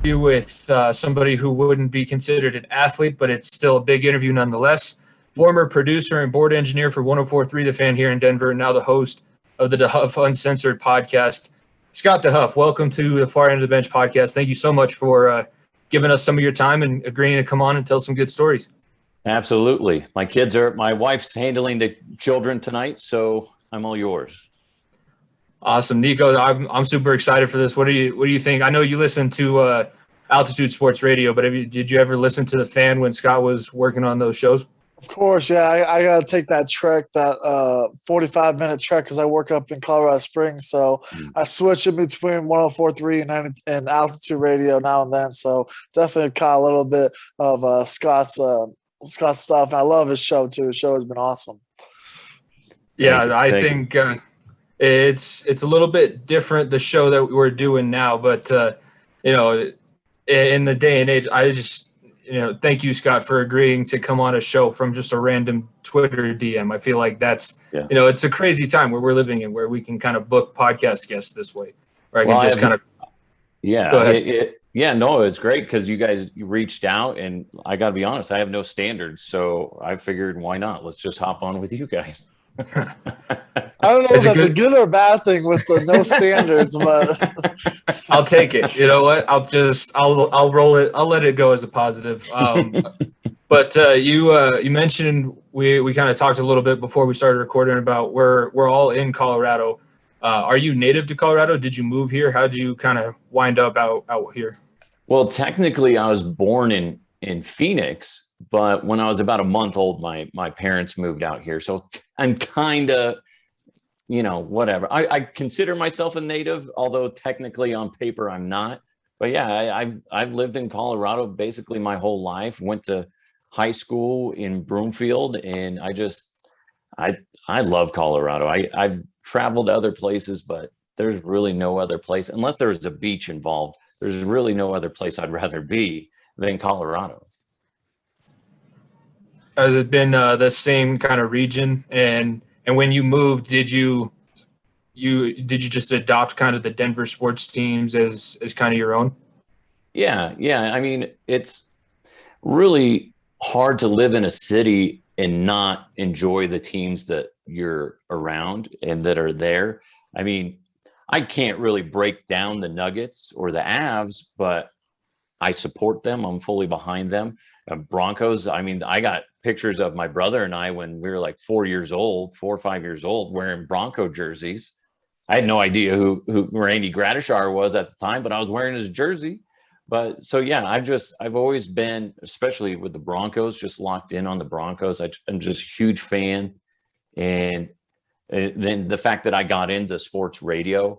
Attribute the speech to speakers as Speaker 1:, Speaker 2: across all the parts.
Speaker 1: interview with somebody who wouldn't be considered an athlete, but it's still a big interview nonetheless. Former producer and board engineer for 104.3 The Fan here in Denver, and now the host of the Dehuff Uncensored podcast, Scott Dehuff. Welcome to the Far End of the Bench podcast. Thank you so much for giving us some of your time and agreeing to come on and tell some good stories.
Speaker 2: Absolutely. My wife's handling the children tonight, so I'm all yours.
Speaker 1: Awesome, Nico. I'm super excited for this. What do you think? I know you listen to Altitude Sports Radio, but did you ever listen to The Fan when Scott was working on those shows?
Speaker 3: Of course, yeah. I got to take that trek, that 45-minute trek, because I work up in Colorado Springs. So I switch in between 104.3 and Altitude Radio now and then. So definitely caught a little bit of Scott's stuff. And I love his show too. His show has bin awesome.
Speaker 1: Yeah, I think it's a little bit different, the show that we're doing now. But in the day and age, I just thank you, Scott, for agreeing to come on a show from just a random Twitter DM. I feel like that's it's a crazy time where we're living in, where we can kind of book podcast guests this way. Or I can just kind of go ahead.
Speaker 2: It's great because you reached out, and I got to be honest, I have no standards, so I figured why not? Let's just hop on with you guys.
Speaker 3: I don't know if that's a good or bad thing with the no standards, but
Speaker 1: I'll take it. You know what? I'll roll it. I'll let it go as a positive. But you mentioned we kind of talked a little bit before we started recording about we're all in Colorado. Are you native to Colorado? Did you move here? How did you kind of wind up out here?
Speaker 2: Well, technically, I was born in Phoenix. But when I was about a month old, my parents moved out here. So I'm kind of, whatever. I consider myself a native, although technically on paper I'm not. But yeah, I've lived in Colorado basically my whole life. Went to high school in Broomfield, and I love Colorado. I've traveled to other places, but there's really no other place, unless there's a beach involved. There's really no other place I'd rather be than Colorado.
Speaker 1: Has it been the same kind of region? And when you moved, did you just adopt kind of the Denver sports teams as kind of your own? Yeah.
Speaker 2: I mean, it's really hard to live in a city and not enjoy the teams that you're around and that are there. I mean, I can't really break down the Nuggets or the Avs, but I support them. I'm fully behind them. Broncos, I mean, I got pictures of my brother and I when we were like 4 or 5 years old, wearing Bronco jerseys. I had no idea who Randy Gradishar was at the time, but I was wearing his jersey. But so yeah, I've always been, especially with the Broncos, just locked in on the Broncos. I'm just a huge fan, and then the fact that I got into sports radio,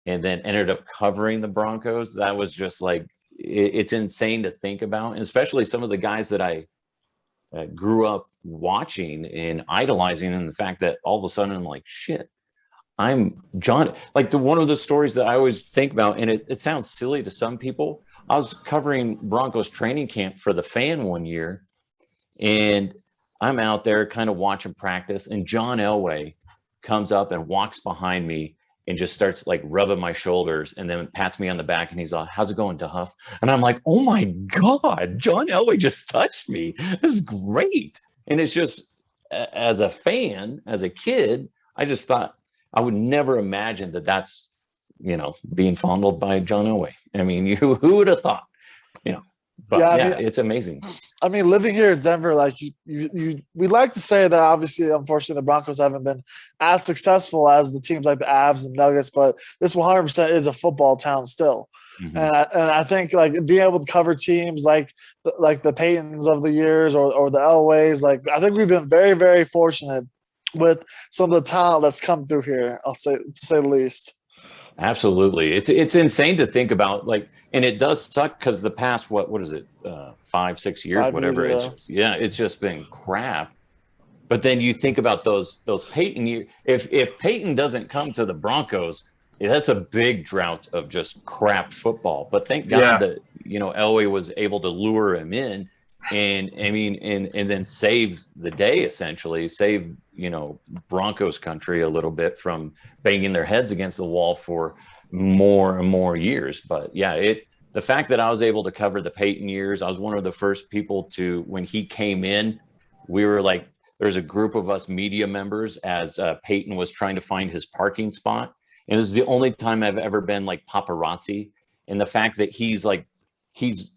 Speaker 2: and then ended up covering the Broncos, that was just like, it's insane to think about, and especially some of the guys that I grew up watching and idolizing, and the fact that all of a sudden I'm like, shit, I'm John. Like one of the stories that I always think about, and it sounds silly to some people, I was covering Broncos training camp for The Fan one year, and I'm out there kind of watching practice, and John Elway comes up and walks behind me and just starts like rubbing my shoulders, and then pats me on the back, and he's like, "How's it going, Dehuff?" And I'm like, "Oh my God, John Elway just touched me. This is great." And it's just, as a fan, as a kid, I just thought, I would never imagine that that's, being fondled by John Elway. I mean, who would have thought, But it's amazing.
Speaker 3: I mean, living here in Denver, like we like to say that obviously, unfortunately, the Broncos haven't been as successful as the teams like the Avs and Nuggets, but this 100% is a football town still. Mm-hmm. And I think like being able to cover teams like the Paytons of the years or the Elways, like I think we've been very, very fortunate with some of the talent that's come through here. I'll say, to say the least.
Speaker 2: Absolutely. It's insane to think about, like, and it does suck because the past, what is it, 5-6 years, whatever. It's just been crap. But then you think about those Payton years. If Payton doesn't come to the Broncos, that's a big drought of just crap football. But thank God that, Elway was able to lure him in, and I mean, and then save the day, essentially, save, Broncos country a little bit from banging their heads against the wall for more and more years. But yeah, the fact that I was able to cover the Peyton years, I was one of the first people to, when he came in, we were like, there's a group of us media members as Peyton was trying to find his parking spot. And this is the only time I've ever been like paparazzi. And the fact that he's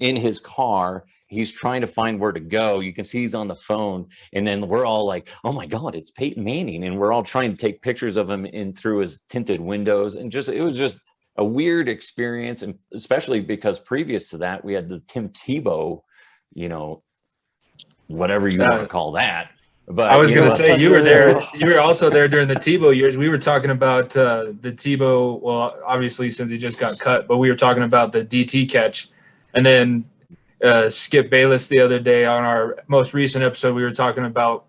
Speaker 2: in his car, he's trying to find where to go. You can see he's on the phone. And then we're all like, oh my God, it's Peyton Manning. And we're all trying to take pictures of him in through his tinted windows. And it was just a weird experience. And especially because previous to that, we had the Tim Tebow, whatever you want to call that. But
Speaker 1: I was going to say, you were there. You were also there during the Tebow years. We were talking about the Tebow. Well, obviously, since he just got cut, but we were talking about the DT catch. And then Skip Bayless the other day on our most recent episode, we were talking about,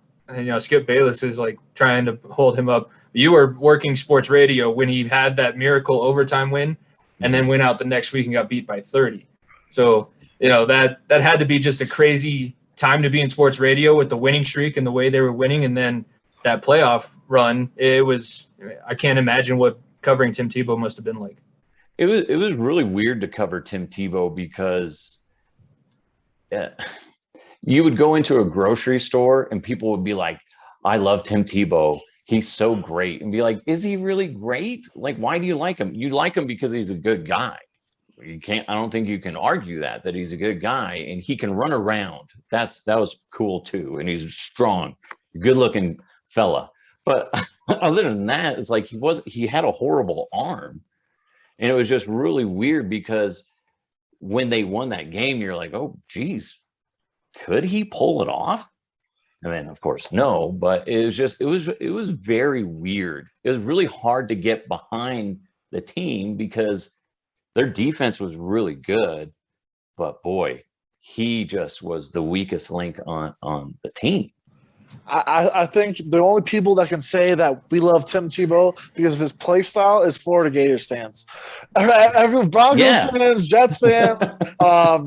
Speaker 1: Skip Bayless is like trying to hold him up. You were working sports radio when he had that miracle overtime win and then went out the next week and got beat by 30. So, that had to be just a crazy time to be in sports radio with the winning streak and the way they were winning. And then that playoff run, I can't imagine what covering Tim Tebow must have been like.
Speaker 2: It was really weird to cover Tim Tebow because you would go into a grocery store and people would be like, I love Tim Tebow. He's so great. And be like, is he really great? Like, why do you like him? You like him because he's a good guy. I don't think you can argue that he's a good guy and he can run around. That was cool too. And he's strong, good looking fella. But other than that, it's like he had a horrible arm. And it was just really weird because when they won that game, you're like, oh, geez, could he pull it off? And then, of course, no. But it was very weird. It was really hard to get behind the team because their defense was really good. But boy, he just was the weakest link on the team.
Speaker 3: I think the only people that can say that we love Tim Tebow because of his play style is Florida Gators fans. Everyone, Broncos fans, Jets fans,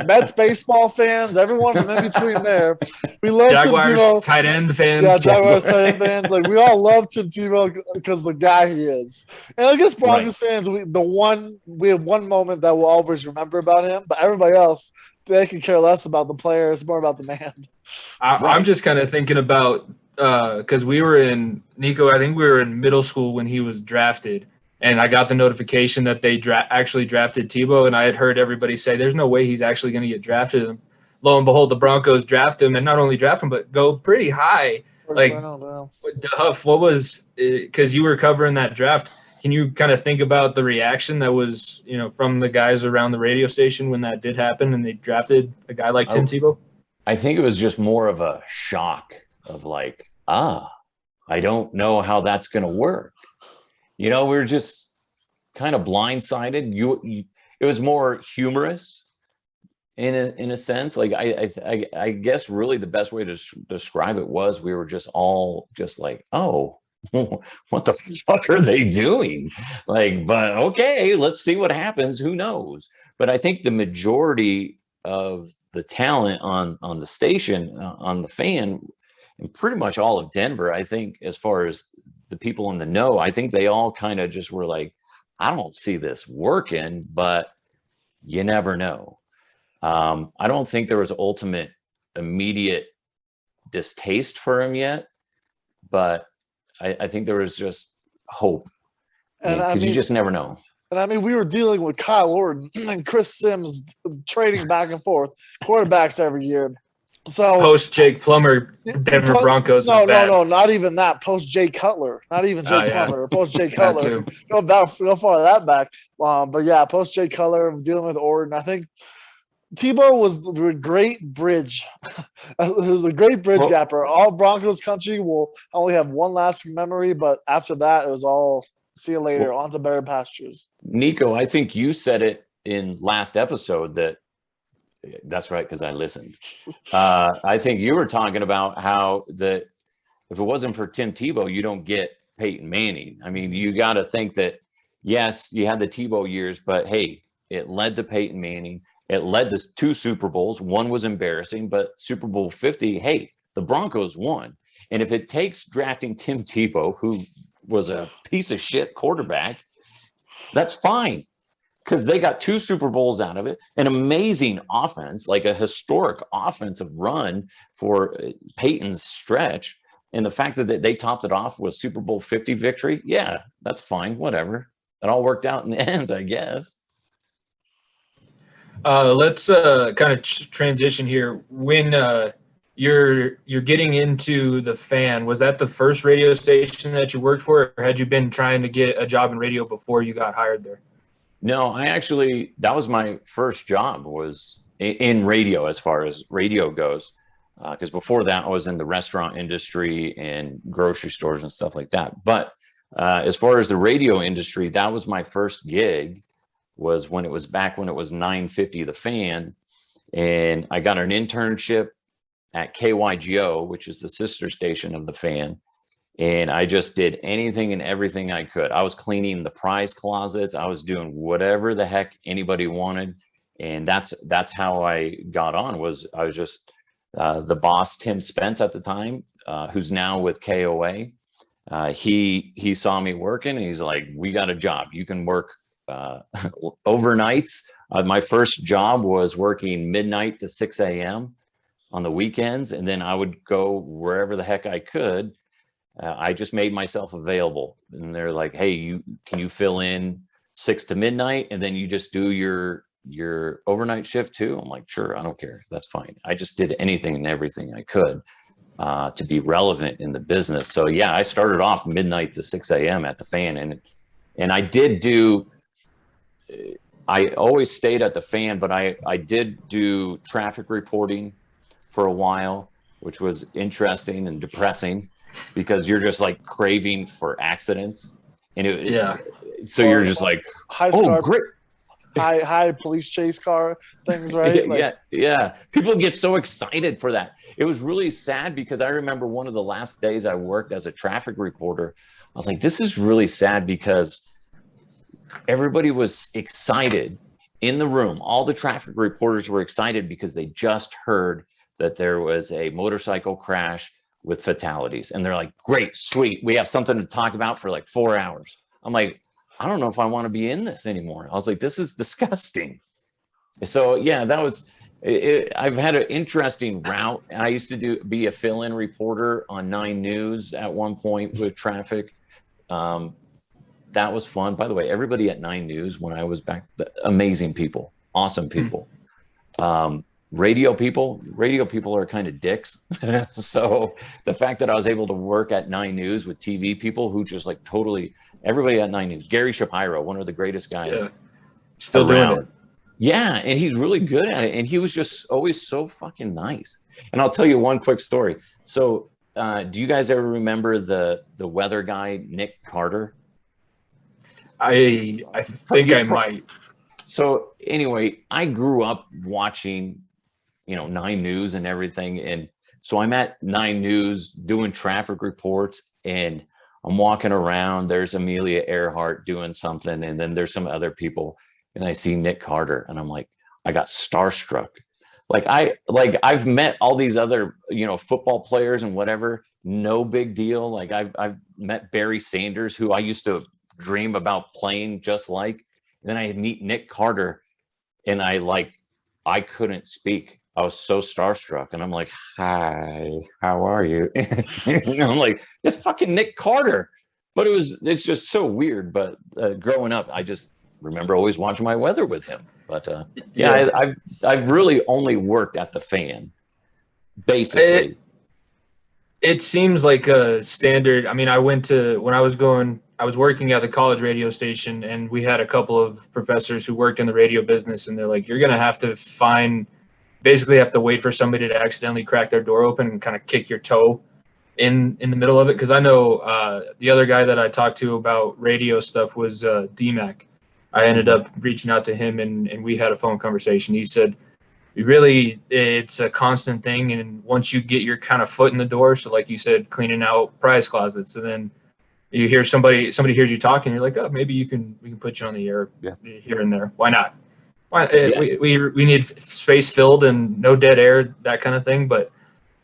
Speaker 3: Mets baseball fans, everyone in between there. We love
Speaker 1: Jaguars
Speaker 3: Tim Tebow.
Speaker 1: Tight end fans.
Speaker 3: Yeah, Jaguars tight end fans. Like, we all love Tim Tebow because of the guy he is. And I guess Broncos fans, we have one moment that we'll always remember about him, but everybody else, they can care less about the player. It's more about the man.
Speaker 1: I'm just kind of thinking about because we were in Nico. I think we were in middle school when he was drafted, and I got the notification that they actually drafted Tebow, and I had heard everybody say, "There's no way he's actually going to get drafted." And lo and behold, the Broncos draft him, and not only draft him, but go pretty high. Dehuff, what was because you were covering that draft? Can you kind of think about the reaction that was, from the guys around the radio station when that did happen and they drafted a guy like Tim Tebow?
Speaker 2: I think it was just more of a shock of like, I don't know how that's going to work. We're just kind of blindsided. It was more humorous in a sense. Like I guess really the best way to describe it was we were just all just like, oh, what the fuck are they doing? Like, but okay, let's see what happens. Who knows? But I think the majority of the talent on the station, on the fan, and pretty much all of Denver, I think, as far as the people in the know, I think they all kind of just were like, I don't see this working, but you never know. I don't think there was ultimate immediate distaste for him yet, but I think there was just hope, because you just never know.
Speaker 3: And we were dealing with Kyle Orton and Chris Sims trading back and forth quarterbacks every year. So
Speaker 1: post Jake Plummer, Denver Broncos.
Speaker 3: No, not even that. Post Jay Cutler, not even Jake Plummer. Post Jay Cutler. Go far that back. But yeah, post Jay Cutler, dealing with Orton. I think Tebow was the great bridge. It was a great bridge gapper. All Broncos country will only have one lasting memory, but after that, it was all see you later, on to better pastures.
Speaker 2: Nico, I think you said it in last episode that's right, because I listened. I think you were talking about how if it wasn't for Tim Tebow, you don't get Peyton Manning. I mean, you got to think that, yes, you had the Tebow years, but hey, it led to Peyton Manning. It led to 2 Super Bowls. One was embarrassing, but Super Bowl 50, hey, the Broncos won. And if it takes drafting Tim Tebow, who was a piece of shit quarterback, that's fine. because they got 2 Super Bowls out of it, an amazing offense, like a historic offensive run for Peyton's stretch. And the fact that they topped it off with Super Bowl 50 victory, yeah, that's fine, whatever. It all worked out in the end, I guess.
Speaker 1: Let's kind of transition here. When you're getting into the Fan, was that the first radio station that you worked for, or had you been trying to get a job in radio before you got hired there?
Speaker 2: No, that was my first job, was in radio, as far as radio goes. Because before that, I was in the restaurant industry and grocery stores and stuff like that. But as far as the radio industry, that was my first gig, was when it was 950 The Fan. And I got an internship at KYGO, which is the sister station of The Fan. And I just did anything and everything I could. I was cleaning the prize closets. I was doing whatever the heck anybody wanted. And that's how I got on. I was just the boss, Tim Spence at the time, who's now with KOA. He saw me working and he's like, we got a job. You can work overnights. My first job was working midnight to 6 a.m. on the weekends. And then I would go wherever the heck I could. I just made myself available, and they're like, hey, can you fill in 6 to midnight, and then you just do your overnight shift too? I'm like, sure, I don't care, that's fine. I just did anything and everything I could to be relevant in the business. So yeah, I started off midnight to 6 a.m. at the Fan, and I always stayed at the Fan, but I did do traffic reporting for a while, which was interesting and depressing, because you're just like craving for accidents, and so you're just like, great,
Speaker 3: high police chase car things, right?
Speaker 2: Yeah. People get so excited for that. It was really sad, because I remember one of the last days I worked as a traffic reporter, I was like, this is really sad, because everybody was excited in the room. All the traffic reporters were excited because they just heard that there was a motorcycle crash with fatalities, and they're like, great, sweet, we have something to talk about for like 4 hours. I'm like, I don't know if I want to be in this anymore. I was like, this is disgusting. So yeah, that was it. I've had an interesting route. I used to be a fill-in reporter on 9 News at one point with traffic. That was fun. By the way, everybody at 9 News when I was back, amazing people, awesome people. Radio people are kind of dicks. So the fact that I was able to work at 9 News with TV people who just like totally, everybody at 9 News, Gary Shapiro, one of the greatest guys
Speaker 1: still
Speaker 2: around.
Speaker 1: doing it.
Speaker 2: Yeah, and he's really good at it, and he was just always so fucking nice. And I'll tell you one quick story. So do you guys ever remember the weather guy, Nick Carter?
Speaker 1: I think I might.
Speaker 2: So anyway, I grew up watching 9 News and everything. And so I'm at 9 News doing traffic reports, and I'm walking around. There's Amelia Earhart doing something, and then there's some other people, and I see Nick Carter, and I'm like, I got starstruck. I've met all these other, football players and whatever, no big deal. Like I've met Barry Sanders, who I used to dream about playing just like. And then I meet Nick Carter, and I couldn't speak. I was so starstruck, and I'm like, hi, how are you? I'm like, it's fucking Nick Carter. But it's just so weird. But growing up, I just remember always watching my weather with him. But I've really only worked at the Fan, basically.
Speaker 1: It seems like a standard. I mean, I was working at the college radio station, and we had a couple of professors who worked in the radio business, and they're like, you're going to have to basically have to wait for somebody to accidentally crack their door open and kind of kick your toe in the middle of it. Because I know the other guy that I talked to about radio stuff was DMAC. I ended up reaching out to him, and we had a phone conversation. He said, it's a constant thing, and once you get your kind of foot in the door, so like you said, cleaning out prize closets, and then you hear somebody hears you talking, you're like, oh, maybe we can put you on the air here and there. Why not? We need space filled and no dead air, that kind of thing. But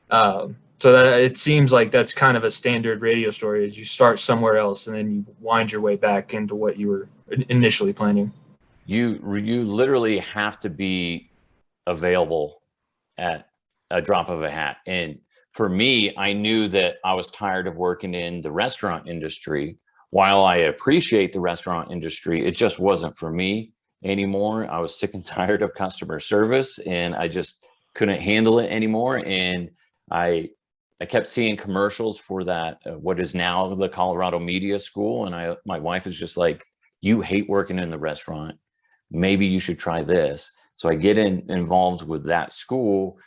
Speaker 1: so that it seems like that's kind of a standard radio story, is you start somewhere else and then you wind your way back into what you were initially planning.
Speaker 2: you literally have to be available at a drop of a hat. And for me, I knew that I was tired of working in the restaurant industry. While I appreciate the restaurant industry, it just wasn't for me anymore. I was sick and tired of customer service, and I just couldn't handle it anymore. And I kept seeing commercials for that, what is now the Colorado Media School. And my wife is just like, you hate working in the restaurant. Maybe you should try this. So I get involved with that school,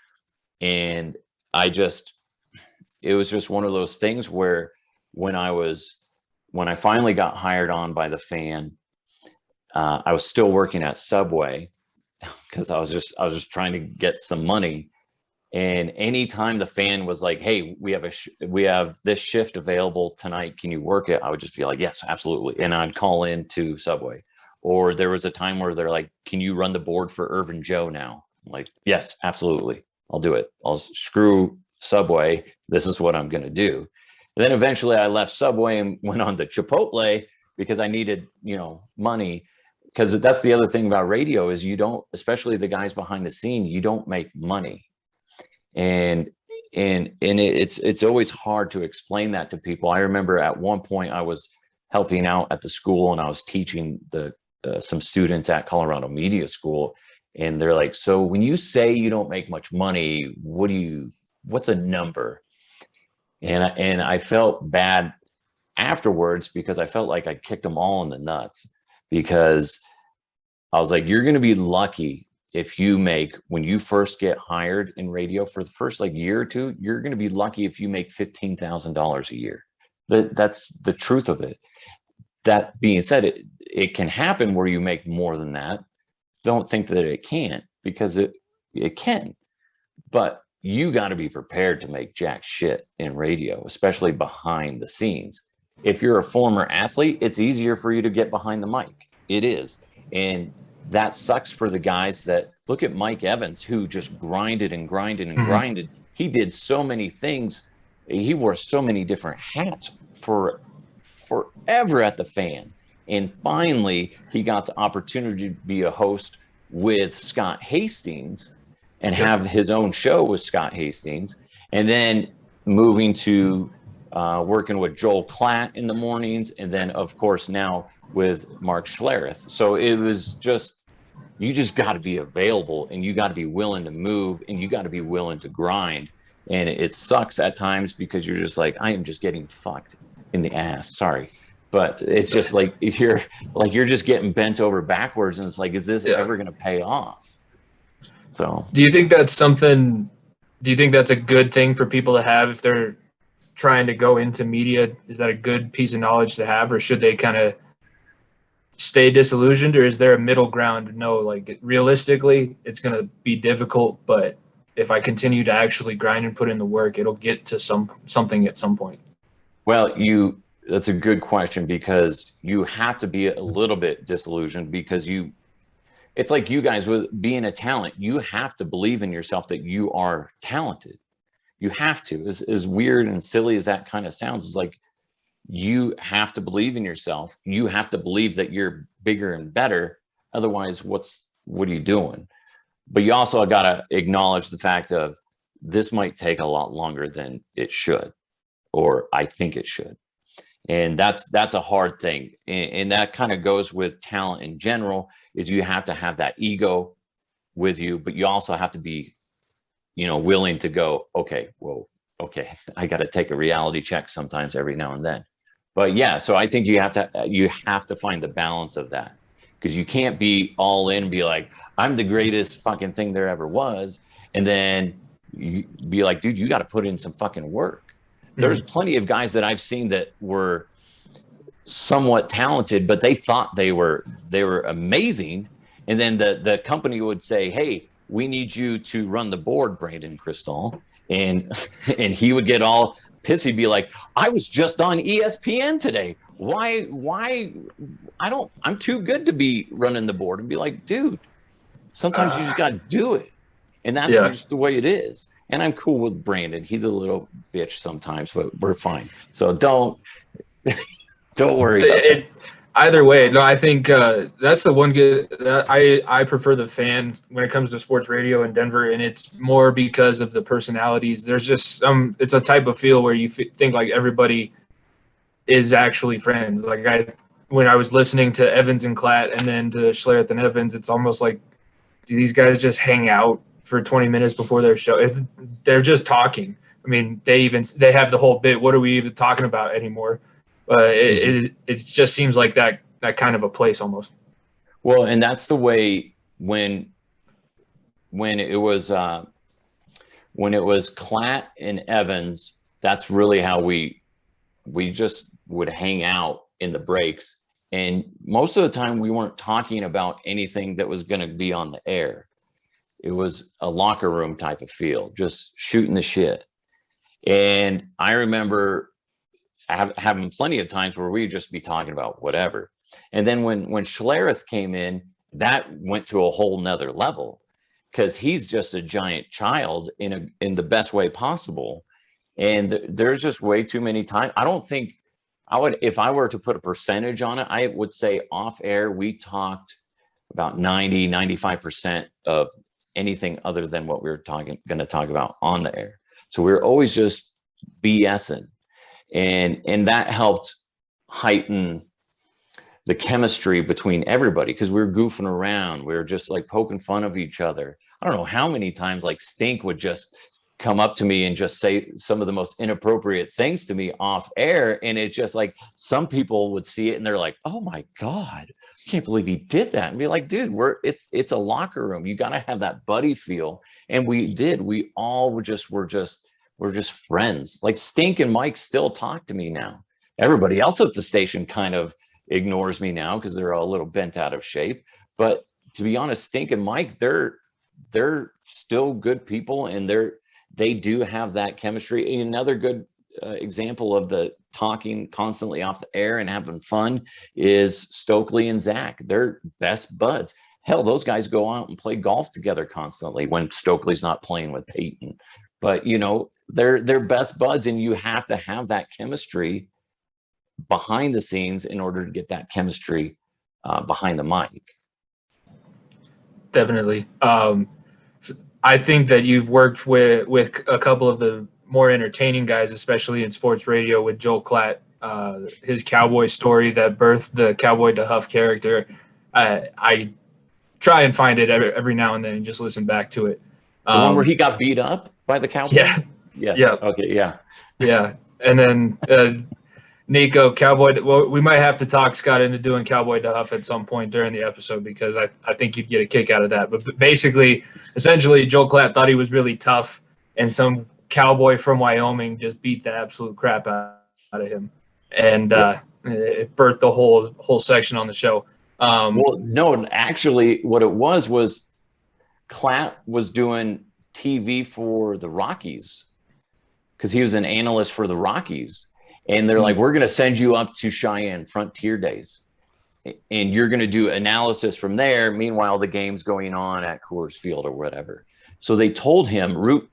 Speaker 2: and it was just one of those things where when I finally got hired on by the Fan, I was still working at Subway because I was just trying to get some money. And anytime the Fan was like, hey, we have this shift available tonight, can you work it? I would just be like, yes, absolutely. And I'd call in to Subway. Or there was a time where they're like, can you run the board for Irvin Joe now? I'm like, yes, absolutely. I'll do it. I'll screw Subway. This is what I'm going to do. And then eventually I left Subway and went on to Chipotle because I needed, money. Because that's the other thing about radio is you don't, especially the guys behind the scene, you don't make money. And it's always hard to explain that to people. I remember at one point I was helping out at the school, and I was teaching some students at Colorado Media School, and they're like, so when you say you don't make much money, what's a number? And I felt bad afterwards because I felt like I kicked them all in the nuts, because I was like, you're going to be lucky if you make, when you first get hired in radio for the first year or two, you're going to be lucky if you make $15,000 a year. That's the truth of it. That being said, it can happen where you make more than that. Don't think that it can't, because it can, but you got to be prepared to make jack shit in radio, especially behind the scenes. If you're a former athlete, it's easier for you to get behind the mic. It is. And that sucks for the guys that look at Mike Evans, who just grinded and grinded and grinded. He did so many things. He wore so many different hats for forever at the Fan. And finally, he got the opportunity to be a host with Scott Hastings and have his own show with Scott Hastings. And then moving to working with Joel Klatt in the mornings. And then, of course, now with Mark Schlereth. So it was just, you just got to be available, and you got to be willing to move, and you got to be willing to grind. And it sucks at times because you're just like, I am just getting fucked in the ass. Sorry. But it's just like, you're just getting bent over backwards, and it's like, is this ever going to pay off? So
Speaker 1: do you think that's a good thing for people to have if they're trying to go into media? Is that a good piece of knowledge to have, or should they kind of stay disillusioned, or is there a middle ground? No, realistically, it's going to be difficult, but if I continue to actually grind and put in the work, it'll get to something at some point.
Speaker 2: Well, that's a good question, because you have to be a little bit disillusioned, because it's like you guys with being a talent, you have to believe in yourself that you are talented. You have to, as weird and silly as that kind of sounds, it's like, you have to believe in yourself. You have to believe that you're bigger and better. Otherwise, what are you doing? But you also got to acknowledge the fact of, this might take a lot longer than it should, or I think it should. And that's a hard thing. And that kind of goes with talent in general, is you have to have that ego with you, but you also have to be, willing to go, okay, I got to take a reality check sometimes every now and then. But yeah, so I think you have to find the balance of that, because you can't be all in and be like, I'm the greatest fucking thing there ever was. And then you be like, dude, you got to put in some fucking work. There's plenty of guys that I've seen that were somewhat talented, but they thought they were amazing. And then the company would say, hey, we need you to run the board, Brandon Crystal. And he would get all pissy, be like, I was just on ESPN today. Why I'm too good to be running the board. And be like, dude, sometimes you just got to do it. And that's just the way it is. And I'm cool with Brandon. He's a little bitch sometimes, but we're fine. So don't worry about it.
Speaker 1: Either way, no, I think that's the one good. I prefer the fan when it comes to sports radio in Denver, and it's more because of the personalities. There's just some. It's a type of feel where you think like everybody is actually friends. Like when I was listening to Evans and Klatt, and then to Schlereth and Evans, it's almost like, do these guys just hang out for 20 minutes before their show? They're just talking. I mean, they have the whole bit. What are we even talking about anymore? It just seems like that kind of a place almost.
Speaker 2: Well, and that's the way when it was Klatt and Evans, that's really how we just would hang out in the breaks. And most of the time we weren't talking about anything that was going to be on the air. It was a locker room type of feel, just shooting the shit. And I remember having plenty of times where we'd just be talking about whatever. And then when Schlereth came in, that went to a whole nother level, because he's just a giant child in the best way possible. And there's just way too many times. I don't think I would, if I were to put a percentage on it, I would say off air, we talked about 95% of anything other than what we were going to talk about on the air. So we were always just BSing. And that helped heighten the chemistry between everybody, because we were goofing around. We were just like poking fun of each other. I don't know how many times like Stink would just come up to me and just say some of the most inappropriate things to me off air. And it's just like, some people would see it and they're like, oh my God, I can't believe he did that. And be like, dude, it's a locker room. You got to have that buddy feel. And we did. We all were just friends. Like Stink and Mike still talk to me now. Everybody else at the station kind of ignores me now because they're all a little bent out of shape. But to be honest, Stink and Mike, they're still good people, and they do have that chemistry. And another good example of the talking constantly off the air and having fun is Stokely and Zach. They're best buds. Hell, those guys go out and play golf together constantly when Stokely's not playing with Peyton. But you know, they're best buds, and you have to have that chemistry behind the scenes in order to get that chemistry behind the mic.
Speaker 1: Definitely. I think that you've worked with a couple of the more entertaining guys, especially in sports radio, with Joel Klatt, his cowboy story that birthed the Cowboy Dehuff character. I try and find it every now and then and just listen back to it.
Speaker 2: The one where he got beat up by the cowboy?
Speaker 1: Yeah.
Speaker 2: Yes.
Speaker 1: Yeah.
Speaker 2: Okay. Yeah.
Speaker 1: Yeah. And then Nico, Cowboy. Well, we might have to talk Scott into doing Cowboy Dehuff at some point during the episode, because I think you'd get a kick out of that. But basically, essentially, Joel Klatt thought he was really tough, and some cowboy from Wyoming just beat the absolute crap out of him, and it birthed the whole section on the show.
Speaker 2: Well, no, actually, what it was Klatt was doing TV for the Rockies, because he was an analyst for the Rockies. And they're like, we're going to send you up to Cheyenne Frontier Days, and you're going to do analysis from there. Meanwhile, the game's going on at Coors Field or whatever. So they told him, Root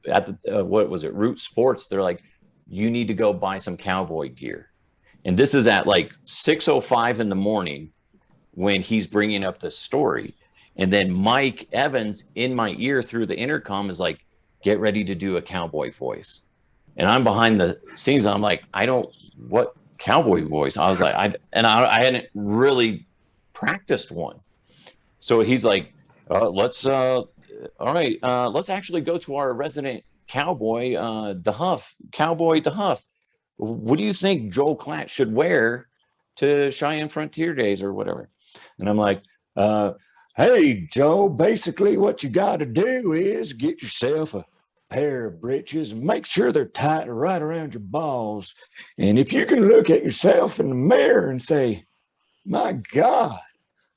Speaker 2: Sports, they're like, you need to go buy some cowboy gear. And this is at like 6:05 in the morning when he's bringing up the story. And then Mike Evans in my ear through the intercom is like, get ready to do a cowboy voice. And I'm behind the scenes. I'm like, what cowboy voice? I was like, I hadn't really practiced one. So he's like, let's actually go to our resident cowboy, Cowboy Dehuff. What do you think Joel Klatt should wear to Cheyenne Frontier Days or whatever? And I'm like, hey, Joe, basically what you got to do is get yourself a pair of breeches and make sure they're tight right around your balls. And if you can look at yourself in the mirror and say, my God,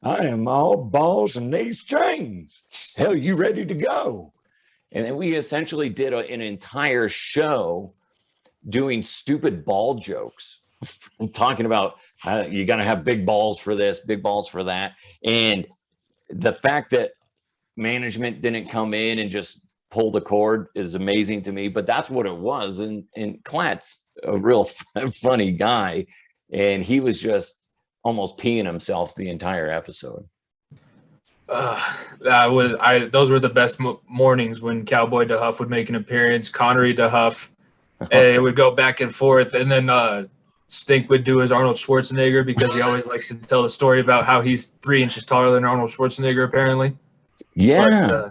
Speaker 2: I am all balls and these chains. Hell, you ready to go? And then we essentially did an entire show doing stupid ball jokes and talking about you're going to have big balls for this, big balls for that. And the fact that management didn't come in and just pull the cord is amazing to me, but that's what it was. And Klatt's a real funny guy, and he was just almost peeing himself the entire episode.
Speaker 1: Those were the best mornings when Cowboy Dehuff would make an appearance, Connery Dehuff, and it would go back and forth, and then Stink would do his Arnold Schwarzenegger because he always likes to tell the story about how he's 3 inches taller than Arnold Schwarzenegger, apparently.
Speaker 2: Yeah.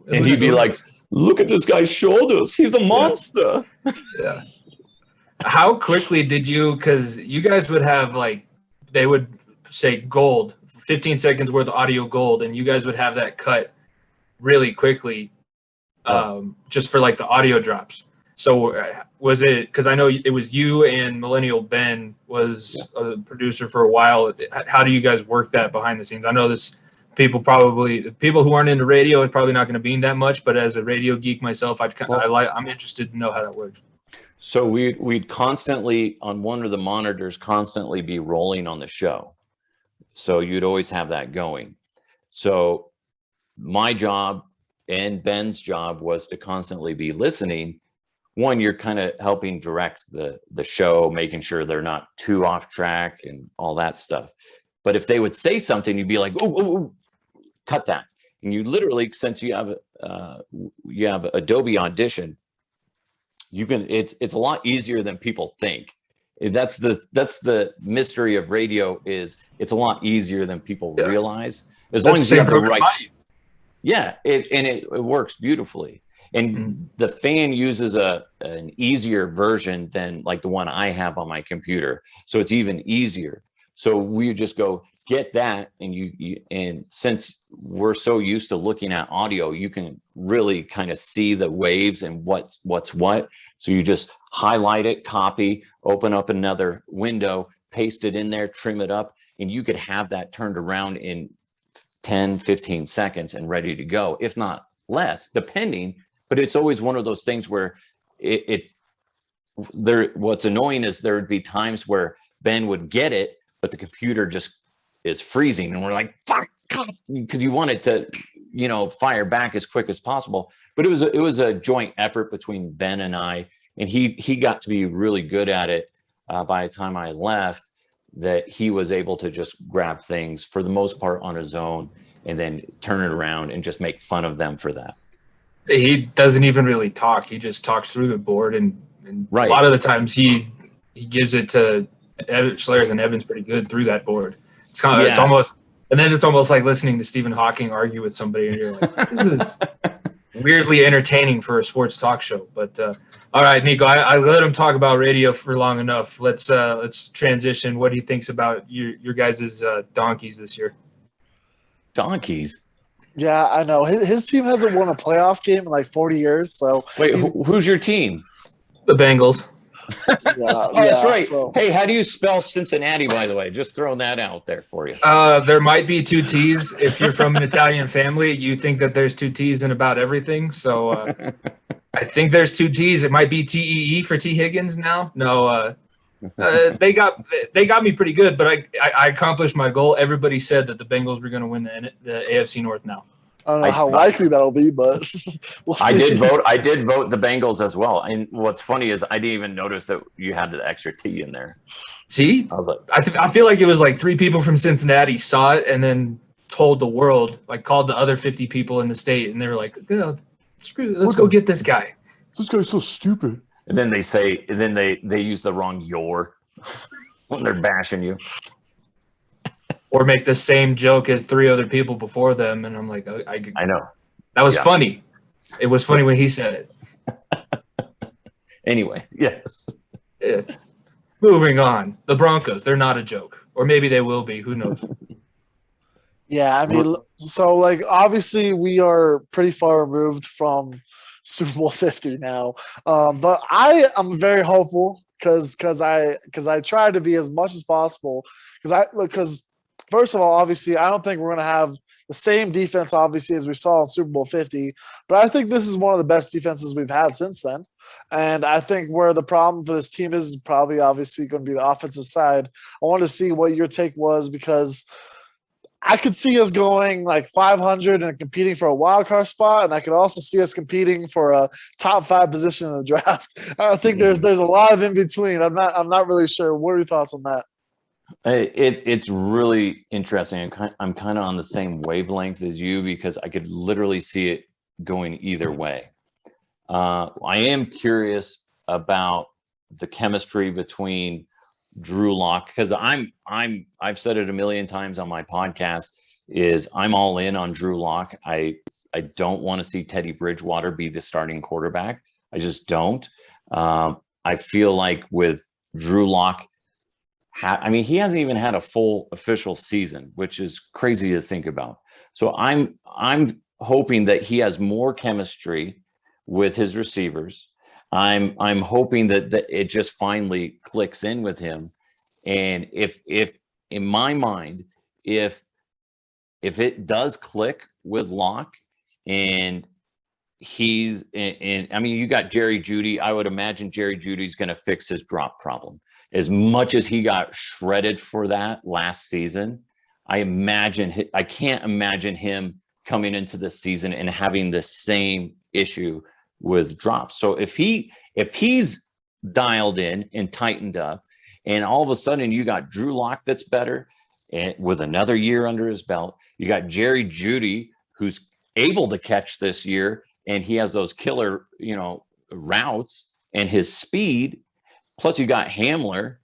Speaker 2: And he'd be like, look at this guy's shoulders. He's a monster.
Speaker 1: Yeah. How quickly did you, because you guys would have they would say gold, 15 seconds worth of audio gold, and you guys would have that cut really quickly just for the audio drops. So was it, because I know it was you and Millennial Ben was a producer for a while. How do you guys work that behind the scenes? I know people who aren't into radio is probably not going to beam that much, but as a radio geek myself, I'm interested to know how that works.
Speaker 2: So we'd constantly, on one of the monitors, constantly be rolling on the show. So you'd always have that going. So my job and Ben's job was to constantly be listening. One, you're kind of helping direct the show, making sure they're not too off track and all that stuff. But if they would say something, you'd be like, oh, cut that. And you literally, since you have Adobe Audition, you can. It's a lot easier than people think. That's the mystery of radio, is it's a lot easier than people realize. As long as you have the right. Yeah, it works beautifully. And the fan uses an easier version than the one I have on my computer, so it's even easier. So we just go get that, and and since we're so used to looking at audio, you can really kind of see the waves and what's what. So you just highlight it, copy, open up another window, paste it in there, trim it up, and you could have that turned around in 10, 15 seconds and ready to go, if not less, depending. But it's always one of those things where what's annoying is there would be times where Ben would get it, but the computer just is freezing, and we're like, fuck, because you want it to, fire back as quick as possible. But it was a joint effort between Ben and I, and he got to be really good at it by the time I left, that he was able to just grab things for the most part on his own and then turn it around and just make fun of them for that.
Speaker 1: He doesn't even really talk. He just talks through the board, and
Speaker 2: right.
Speaker 1: A lot of the times he gives it to Schlereth, and Evan's pretty good through that board. It's kind of it's almost like listening to Stephen Hawking argue with somebody, and you're like, this is weirdly entertaining for a sports talk show. But all right, Nico, I let him talk about radio for long enough. Let's transition. What he thinks about your guys' donkeys this year?
Speaker 2: Donkeys.
Speaker 3: Yeah, I know. His team hasn't won a playoff game in 40 years. So
Speaker 2: wait, who's your team?
Speaker 1: The Bengals.
Speaker 2: That's right. So. Hey, how do you spell Cincinnati, by the way? Just throwing that out there for you.
Speaker 1: There might be 2 T's. If you're from an Italian family, you think that there's 2 T's in about everything. So I think there's 2 T's. It might be T-E-E for T. Higgins now. No, they got me pretty good, but I accomplished my goal. Everybody said that the Bengals were going to win the AFC North now.
Speaker 3: I don't know how likely that'll be, but we'll see.
Speaker 2: I did vote the Bengals as well. And what's funny is I didn't even notice that you had the extra T in there.
Speaker 1: See, I was like, I feel like it was 3 people from Cincinnati saw it and then told the world, called the other 50 people in the state, and they were like, let's go get this guy.
Speaker 3: This guy's so stupid.
Speaker 2: And then they use the wrong "your" when they're bashing you.
Speaker 1: Or make the same joke as 3 other people before them, and I'm like,
Speaker 2: I know.
Speaker 1: That was funny. It was funny when he said it.
Speaker 2: Anyway, yes.
Speaker 1: Yeah. Moving on. The Broncos, they're not a joke. Or maybe they will be. Who knows?
Speaker 3: Yeah, I mean, so, obviously we are pretty far removed from Super Bowl 50 now. But I am very hopeful because I try to be as much as possible. Because first of all, obviously, I don't think we're going to have the same defense, obviously, as we saw in Super Bowl 50. But I think this is one of the best defenses we've had since then. And I think where the problem for this team is probably obviously going to be the offensive side. I want to see what your take was, because I could see us going 500 and competing for a wild card spot, and I could also see us competing for a top 5 position in the draft. I think there's a lot of in between. I'm not really sure. What are your thoughts on that?
Speaker 2: It's really interesting. I'm kind of on the same wavelength as you because I could literally see it going either way. I am curious about the chemistry between Drew Lock because I've said it a million times on my podcast is I'm all in on Drew Lock. I don't want to see Teddy Bridgewater be the starting quarterback. I just don't. I feel like with Drew Lock, I mean, he hasn't even had a full official season, which is crazy to think about. So I'm hoping that he has more chemistry with his receivers. I'm hoping that it just finally clicks in with him. And if in my mind, if it does click with Locke and and I mean, you got Jerry Jeudy. I would imagine Jerry Judy's going to fix his drop problem. As much as he got shredded for that last season, I can't imagine him coming into this season and having the same issue with drops. So if he's dialed in and tightened up, and all of a sudden you got Drew Lock that's better, and with another year under his belt, you got Jerry Jeudy who's able to catch this year, and he has those killer, routes and his speed. Plus, you got Hamler,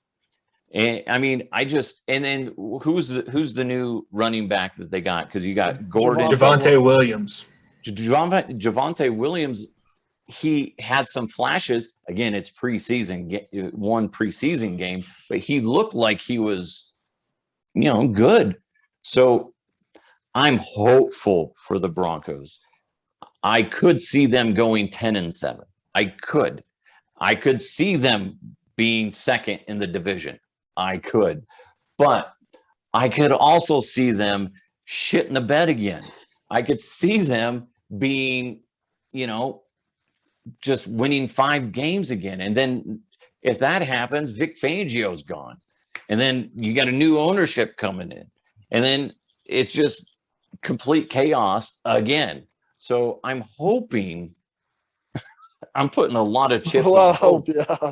Speaker 2: and I mean, and then who's the new running back that they got? Because you got Gordon,
Speaker 1: Javonte Williams.
Speaker 2: Javonte Williams. He had some flashes. Again, it's preseason, one preseason game, but he looked like he was, good. So I'm hopeful for the Broncos. I could see them going 10-7. I could see them being second in the division. I could. But I could also see them shitting the bed again. I could see them being, just winning 5 games again. And then if that happens, Vic Fangio's gone. And then you got a new ownership coming in. And then it's just complete chaos again. So I'm hoping, I'm putting a lot of chips on hope.
Speaker 3: Yeah.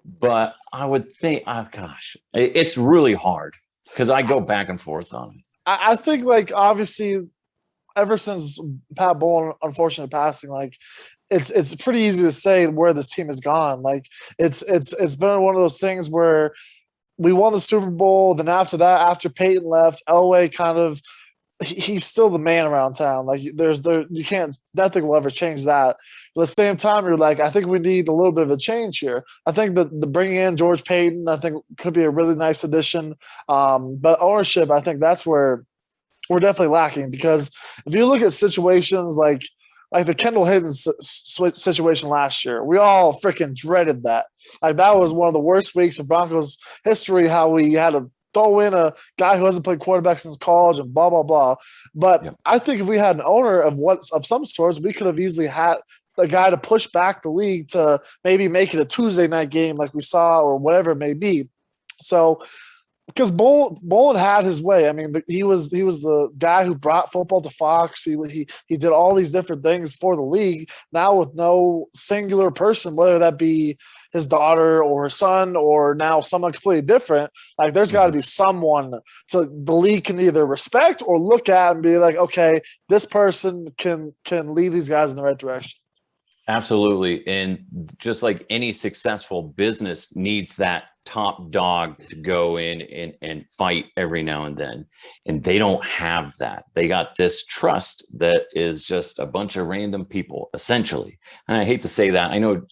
Speaker 2: But I would think, oh gosh, it's really hard because I go back and forth on it.
Speaker 3: I think, obviously, ever since Pat Bowlen unfortunately passing, it's pretty easy to say where this team has gone. It's been one of those things where we won the Super Bowl. Then after that, after Peyton left, Elway kind of he's still the man around town. You can't, nothing will ever change that. But at the same time, you're I think we need a little bit of a change here. I think that the bringing in George Payton, I think could be a really nice addition. But ownership, I think that's where we're definitely lacking, because if you look at situations like the Kendall Higgins situation last year, we all freaking dreaded that. That was one of the worst weeks of Broncos history, how we had to throw in a guy who hasn't played quarterback since college and blah, blah, blah. But yep. I think if we had an owner of some sorts, we could have easily had the guy to push back the league to maybe make it a Tuesday night game like we saw, or whatever it may be. So, because Bowlen had his way. I mean, he was the guy who brought football to Fox. He did all these different things for the league. Now with no singular person, whether that be his daughter or his son or now someone completely different, there's got to be someone to the league can either respect or look at and be like, okay, this person can lead these guys in the right direction.
Speaker 2: Absolutely. And just like any successful business needs that top dog to go in and fight every now and then. And they don't have that. They got this trust that is just a bunch of random people, essentially. And I hate to say that. I know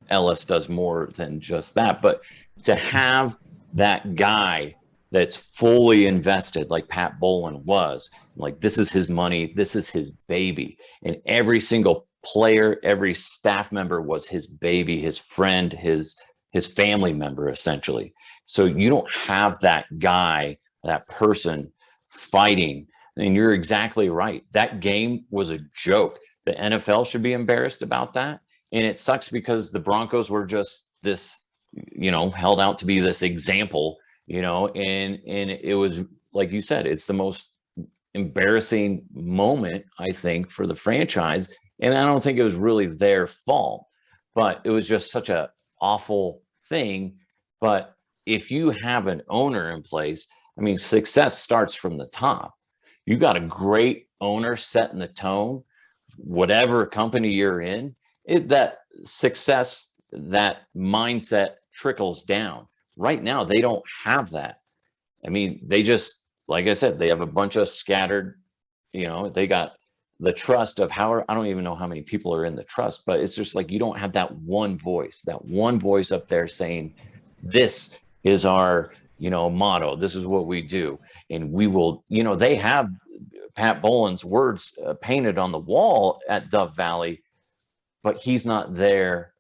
Speaker 2: Ellis does more than just that, but to have that guy that's fully invested like Pat Bowlen was, this is his money, this is his baby. And every single player, every staff member was his baby, his friend, his family member, essentially. So you don't have that guy, that person fighting. And you're exactly right. That game was a joke. The NFL should be embarrassed about that. And it sucks because the Broncos were just this, held out to be this example, and it was, like you said, it's the most embarrassing moment, I think, for the franchise. And I don't think it was really their fault, but it was just such a awful thing. But if you have an owner in place, I mean, success starts from the top. You got a great owner setting the tone, whatever company you're in, that success, that mindset trickles down. Right now, they don't have that. I mean, they just, like I said, they have a bunch of scattered, they got the trust of I don't even know how many people are in the trust, but it's just like you don't have that one voice up there saying, this is our, motto. This is what we do. And we will, they have Pat Bolin's words painted on the wall at Dove Valley, but he's not there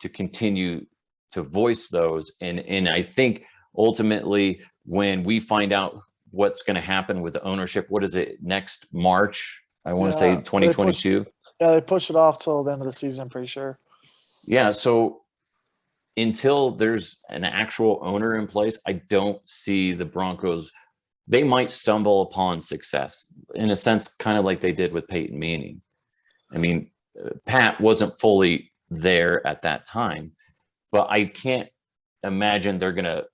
Speaker 2: to continue to voice those. And I think ultimately when we find out what's going to happen with the ownership, what is it, next March? I want to say 2022.
Speaker 3: They push it off till the end of the season, I'm pretty sure.
Speaker 2: Yeah. So until there's an actual owner in place, I don't see the Broncos. They might stumble upon success in a sense, kind of like they did with Peyton Manning. I mean, Pat wasn't fully there at that time, but I can't imagine they're going to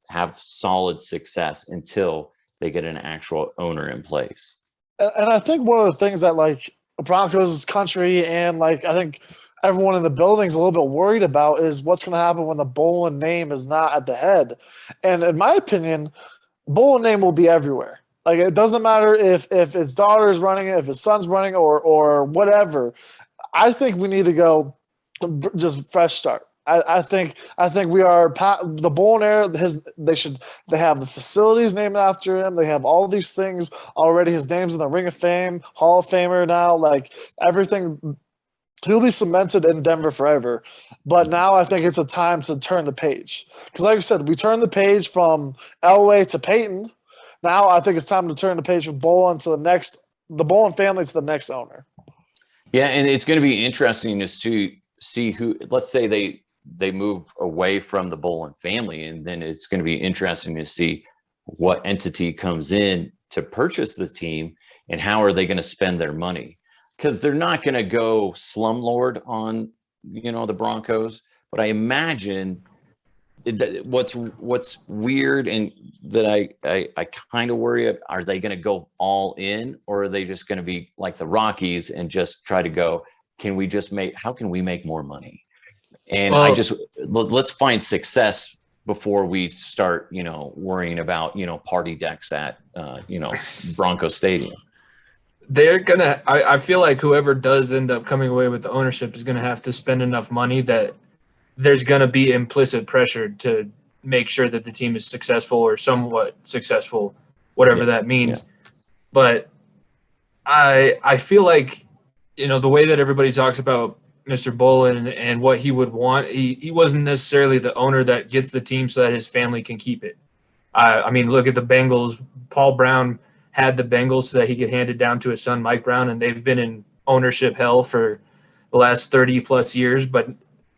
Speaker 2: have solid success until they get an actual owner in place.
Speaker 3: And I think one of the things that like Broncos country and like I think everyone in the building is a little bit worried about is what's going to happen when the Bolin name is not at the head. And in my opinion, Bolin name will be everywhere. Like it doesn't matter if his daughter's running it, if his son's running or whatever. I think we need to go just fresh start. I think we are the Bolin era. They have the facilities named after him. They have all these things already. His name's in the Ring of Fame, Hall of Famer now. Like everything, he'll be cemented in Denver forever. But now I think it's a time to turn the page because, like I said, we turned the page from Elway to Peyton. Now I think it's time to turn the page from Bolin to the Bolin family to the next owner.
Speaker 2: Yeah, and it's going to be interesting to see who. Let's say they move away from the Bolin family, and then it's going to be interesting to see what entity comes in to purchase the team and how are they going to spend their money, because they're not going to go slumlord on the Broncos, but I imagine what's weird and that I kind of worry, are they going to go all in, or are they just going to be like the Rockies and just try to go, how can we make more money? And let's find success before we start, worrying about, party decks at, Bronco Stadium.
Speaker 1: I feel like whoever does end up coming away with the ownership is going to have to spend enough money that there's going to be implicit pressure to make sure that the team is successful or somewhat successful, whatever that means. Yeah. But I feel like, the way that everybody talks about Mr. Bolin and what he would want, he wasn't necessarily the owner that gets the team so that his family can keep it. I mean, look at the Bengals. Paul Brown had the Bengals so that he could hand it down to his son, Mike Brown, and they've been in ownership hell for the last 30 plus years. But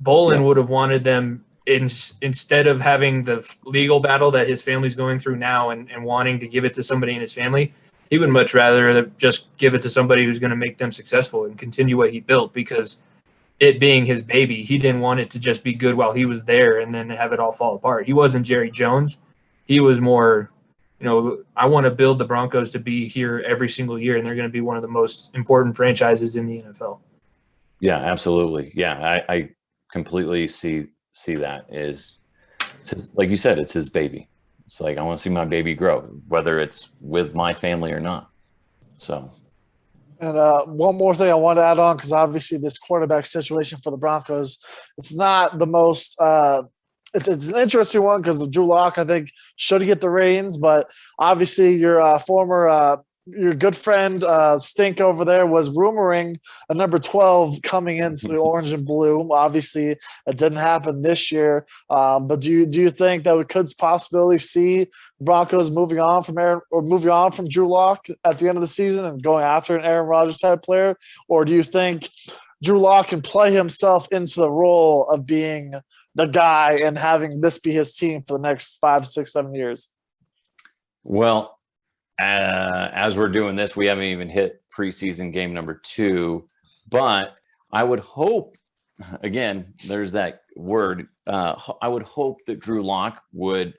Speaker 1: Bolin would have wanted them instead of having the legal battle that his family's going through now and wanting to give it to somebody in his family. He would much rather just give it to somebody who's going to make them successful and continue what he built, because it being his baby, he didn't want it to just be good while he was there and then have it all fall apart. He wasn't Jerry Jones. He was more, I want to build the Broncos to be here every single year, and they're going to be one of the most important franchises in the NFL.
Speaker 2: Yeah, absolutely. Yeah, I completely see that as, like you said, it's his baby. It's like, I want to see my baby grow, whether it's with my family or not. So.
Speaker 3: And one more thing I want to add on, because obviously this quarterback situation for the Broncos, it's not the most it's an interesting one because Drew Lock, I think, should get the reins. But obviously your your good friend Stink over there was rumoring a number 12 coming into the orange and blue. Obviously, it didn't happen this year. But do you think that we could possibly see Broncos moving on from Drew Lock at the end of the season and going after an Aaron Rodgers type player? Or do you think Drew Lock can play himself into the role of being the guy and having this be his team for the next 5, 6, 7 years?
Speaker 2: Well, as we're doing this, we haven't even hit preseason game number 2, but I would hope, again, there's that word, I would hope that Drew Lock would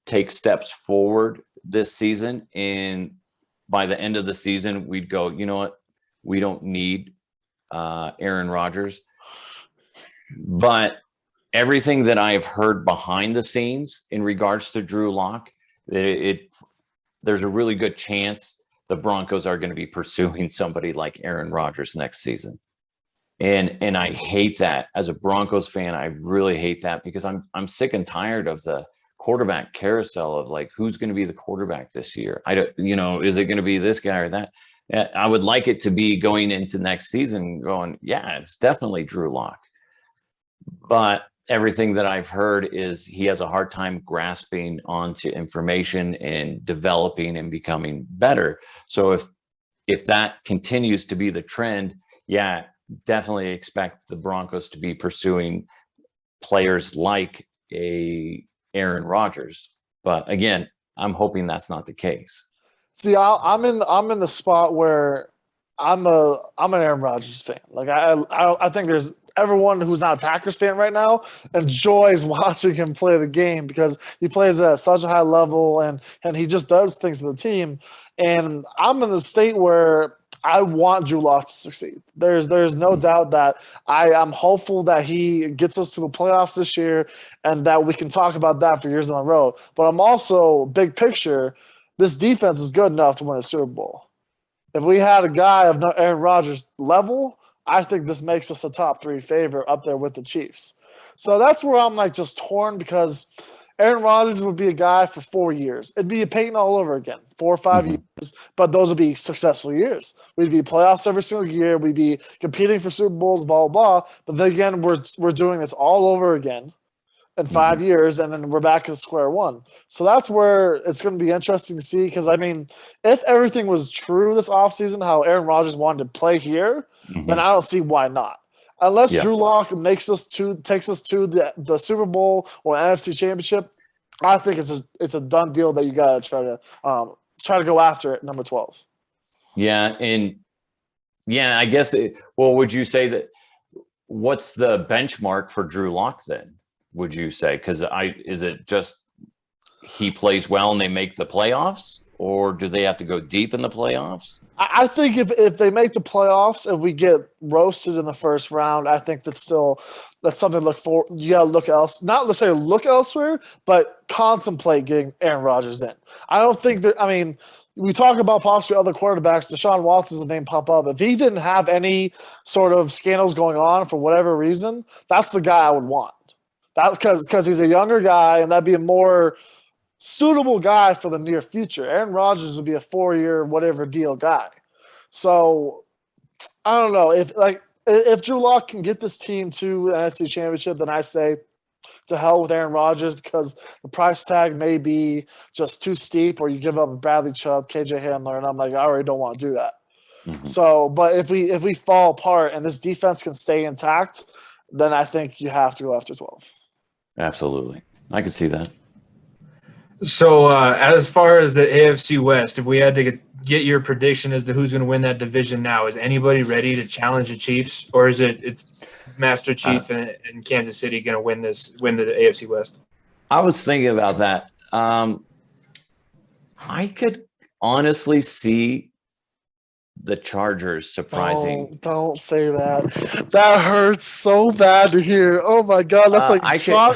Speaker 2: take steps forward this season, and by the end of the season, we'd go, you know what? We don't need Aaron Rodgers. But everything that I've heard behind the scenes in regards to Drew Lock, there's a really good chance the Broncos are going to be pursuing somebody like Aaron Rodgers next season. And I hate that. As a Broncos fan, I really hate that, because I'm sick and tired of the quarterback carousel of like, who's going to be the quarterback this year? I don't, is it going to be this guy or that? I would like it to be going into next season going, yeah, it's definitely Drew Lock. But everything that I've heard is he has a hard time grasping onto information and developing and becoming better. So if that continues to be the trend, yeah, definitely expect the Broncos to be pursuing players like a Aaron Rodgers. But again, I'm hoping that's not the case.
Speaker 3: See, I'm in the spot where I'm an Aaron Rodgers fan. Like I think there's everyone who's not a Packers fan right now enjoys watching him play the game, because he plays at such a high level and he just does things to the team. And I'm in the state where I want Drew Lock to succeed. There's no doubt that I'm hopeful that he gets us to the playoffs this year, and that we can talk about that for years on the road. But I'm also big picture. This defense is good enough to win a Super Bowl. If we had a guy of Aaron Rodgers' level, I think this makes us a top 3 favorite up there with the Chiefs. So that's where I'm like just torn, because Aaron Rodgers would be a guy for 4 years. It'd be a Peyton all over again, 4 or 5 years, but those would be successful years. We'd be playoffs every single year. We'd be competing for Super Bowls, blah, blah, blah. But then again, we're doing this all over again in 5 years, and then we're back at square one. So that's where it's going to be interesting to see, because, I mean, if everything was true this offseason, how Aaron Rodgers wanted to play here, then I don't see why not. Unless Drew Lock takes us to the Super Bowl or NFC Championship, I think it's a done deal that you got to try to go after it, number 12.
Speaker 2: Yeah, and I guess would you say that what's the benchmark for Drew Lock then? Would you say, because is it just he plays well and they make the playoffs, or do they have to go deep in the playoffs?
Speaker 3: I think if they make the playoffs and we get roasted in the first round, I think that's something to look for. You got to look not necessarily look elsewhere, but contemplate getting Aaron Rodgers in. I don't think that. I mean, we talk about possibly other quarterbacks. Deshaun Watson's the name pop up. If he didn't have any sort of scandals going on for whatever reason, that's the guy I would want. That's because he's a younger guy, and that'd be a more suitable guy for the near future. Aaron Rodgers would be a 4-year whatever deal guy. So I don't know if Drew Lock can get this team to an NFC Championship, then I say to hell with Aaron Rodgers, because the price tag may be just too steep, or you give up Bradley Chubb, KJ Hamler, and I'm like, I already don't want to do that. So, but if we fall apart and this defense can stay intact, then I think you have to go after 12.
Speaker 2: Absolutely, I can see that.
Speaker 1: So as far as the AFC West, if we had to get your prediction as to who's going to win that division now, is anybody ready to challenge the Chiefs, or is it's Master Chief and Kansas City going to win the AFC West?
Speaker 2: I was thinking about that. I could honestly see the Chargers surprising.
Speaker 3: Don't say that. That hurts so bad to hear. Oh my God, that's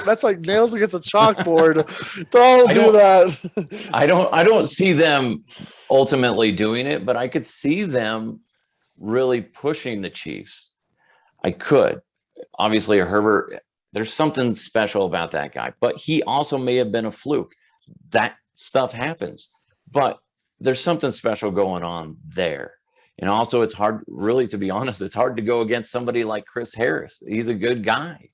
Speaker 3: that's like nails against a chalkboard. Don't do that.
Speaker 2: I don't see them ultimately doing it, but I could see them really pushing the Chiefs. I could. Obviously, Herbert, there's something special about that guy, but he also may have been a fluke. That stuff happens, but there's something special going on there. And also, it's hard, really, to be honest, it's hard to go against somebody like Chris Harris. He's a good guy,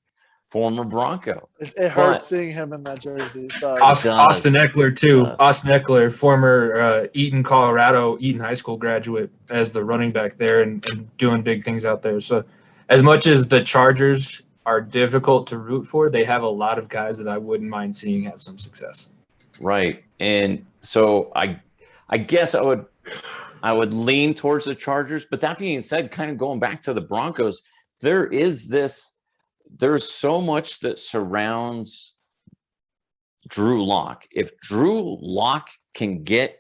Speaker 2: former Bronco.
Speaker 3: It hurts seeing him in that jersey.
Speaker 1: Austin Eckler, too. Austin Eckler, former Eaton High School graduate, as the running back there and doing big things out there. So as much as the Chargers are difficult to root for, they have a lot of guys that I wouldn't mind seeing have some success.
Speaker 2: Right. And so I guess I would lean towards the Chargers, but that being said, kind of going back to the Broncos, there's so much that surrounds Drew Lock. If Drew Lock can get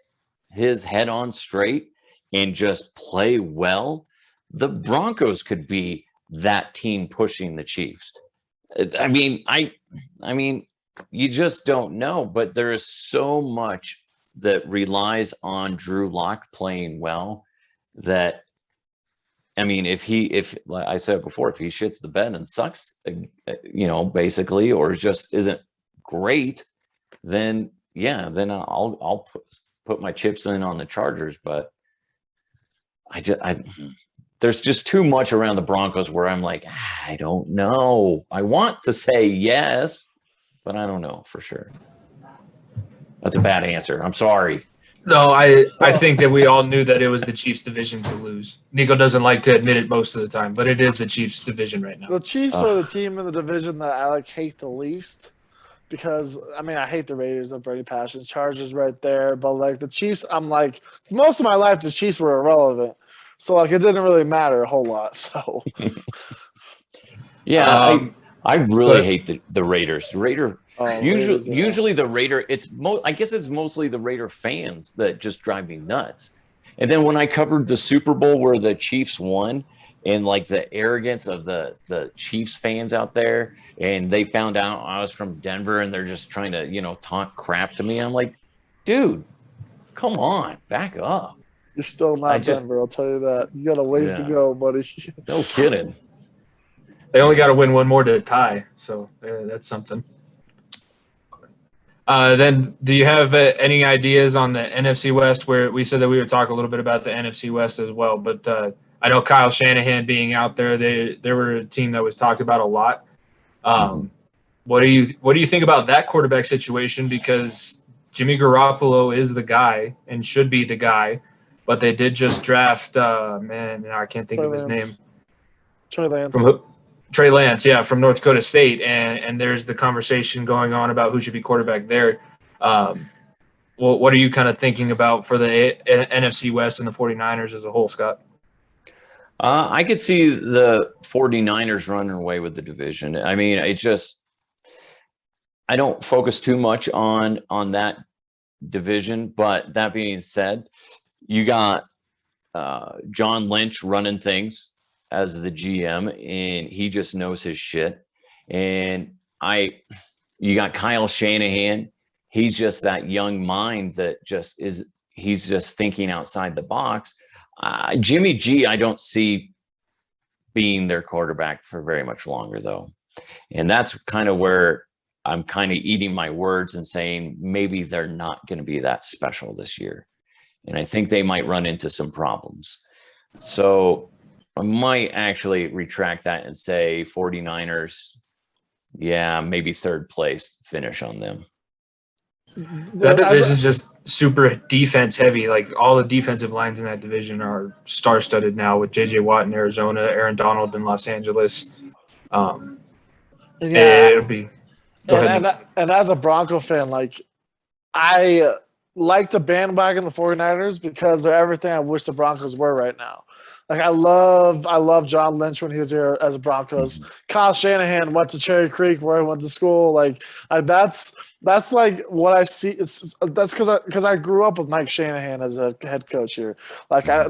Speaker 2: his head on straight and just play well, the Broncos could be that team pushing the Chiefs. I mean, you just don't know, but there is so much that relies on Drew Lock playing well that, I mean, if like I said before, if he shits the bed and sucks, basically, or just isn't great, then yeah, then I'll put my chips in on the Chargers. But there's just too much around the Broncos where I'm like, I don't know. I want to say yes, but I don't know for sure. That's a bad answer. I'm sorry.
Speaker 1: No, I think that we all knew that it was the Chiefs' division to lose. Nico doesn't like to admit it most of the time, but it is the Chiefs' division right now.
Speaker 3: The Chiefs are the team in the division that I hate the least because, I mean, I hate the Raiders of Brady Passion. Chargers right there. But, the Chiefs, I'm like, most of my life, the Chiefs were irrelevant. So, it didn't really matter a whole lot. So,
Speaker 2: yeah, I really hate the Raiders. Usually the Raider, I guess it's mostly the Raider fans that just drive me nuts. And then when I covered the Super Bowl where the Chiefs won, and the arrogance of the Chiefs fans out there, and they found out I was from Denver, and they're just trying to talk crap to me. I'm like, dude, come on, back up.
Speaker 3: You're still not Denver, I'll tell you that. You got a ways to go, buddy.
Speaker 2: No kidding.
Speaker 1: They only got to win one more to tie, so that's something. Then do you have any ideas on the NFC West, where we said that we would talk a little bit about the NFC West as well, but I know Kyle Shanahan being out there, they were a team that was talked about a lot. What do you think about that quarterback situation? Because Jimmy Garoppolo is the guy and should be the guy, but they did just draft I can't think of his name.
Speaker 3: Trey Lance.
Speaker 1: Trey Lance, from North Dakota State, and there's the conversation going on about who should be quarterback there. What are you kind of thinking about for the NFC West and the 49ers as a whole, Scott?
Speaker 2: I could see the 49ers running away with the division. I mean, I don't focus too much on that division, but that being said, you got John Lynch running things as the GM, and he just knows his shit. And you got Kyle Shanahan. He's just that young mind that he's just thinking outside the box. Jimmy G, I don't see being their quarterback for very much longer, though. And that's kind of where I'm kind of eating my words and saying maybe they're not going to be that special this year. And I think they might run into some problems. So I might actually retract that and say 49ers, maybe third place finish on them.
Speaker 1: That division is just super defense heavy. All the defensive lines in that division are star-studded now with J.J. Watt in Arizona, Aaron Donald in Los Angeles. It'll be.
Speaker 3: And as a Bronco fan, I like to bandwagon the 49ers because they're everything I wish the Broncos were right now. I love John Lynch when he was here as a Broncos. Kyle Shanahan went to Cherry Creek where I went to school. That's what I see. That's because I grew up with Mike Shanahan as a head coach here.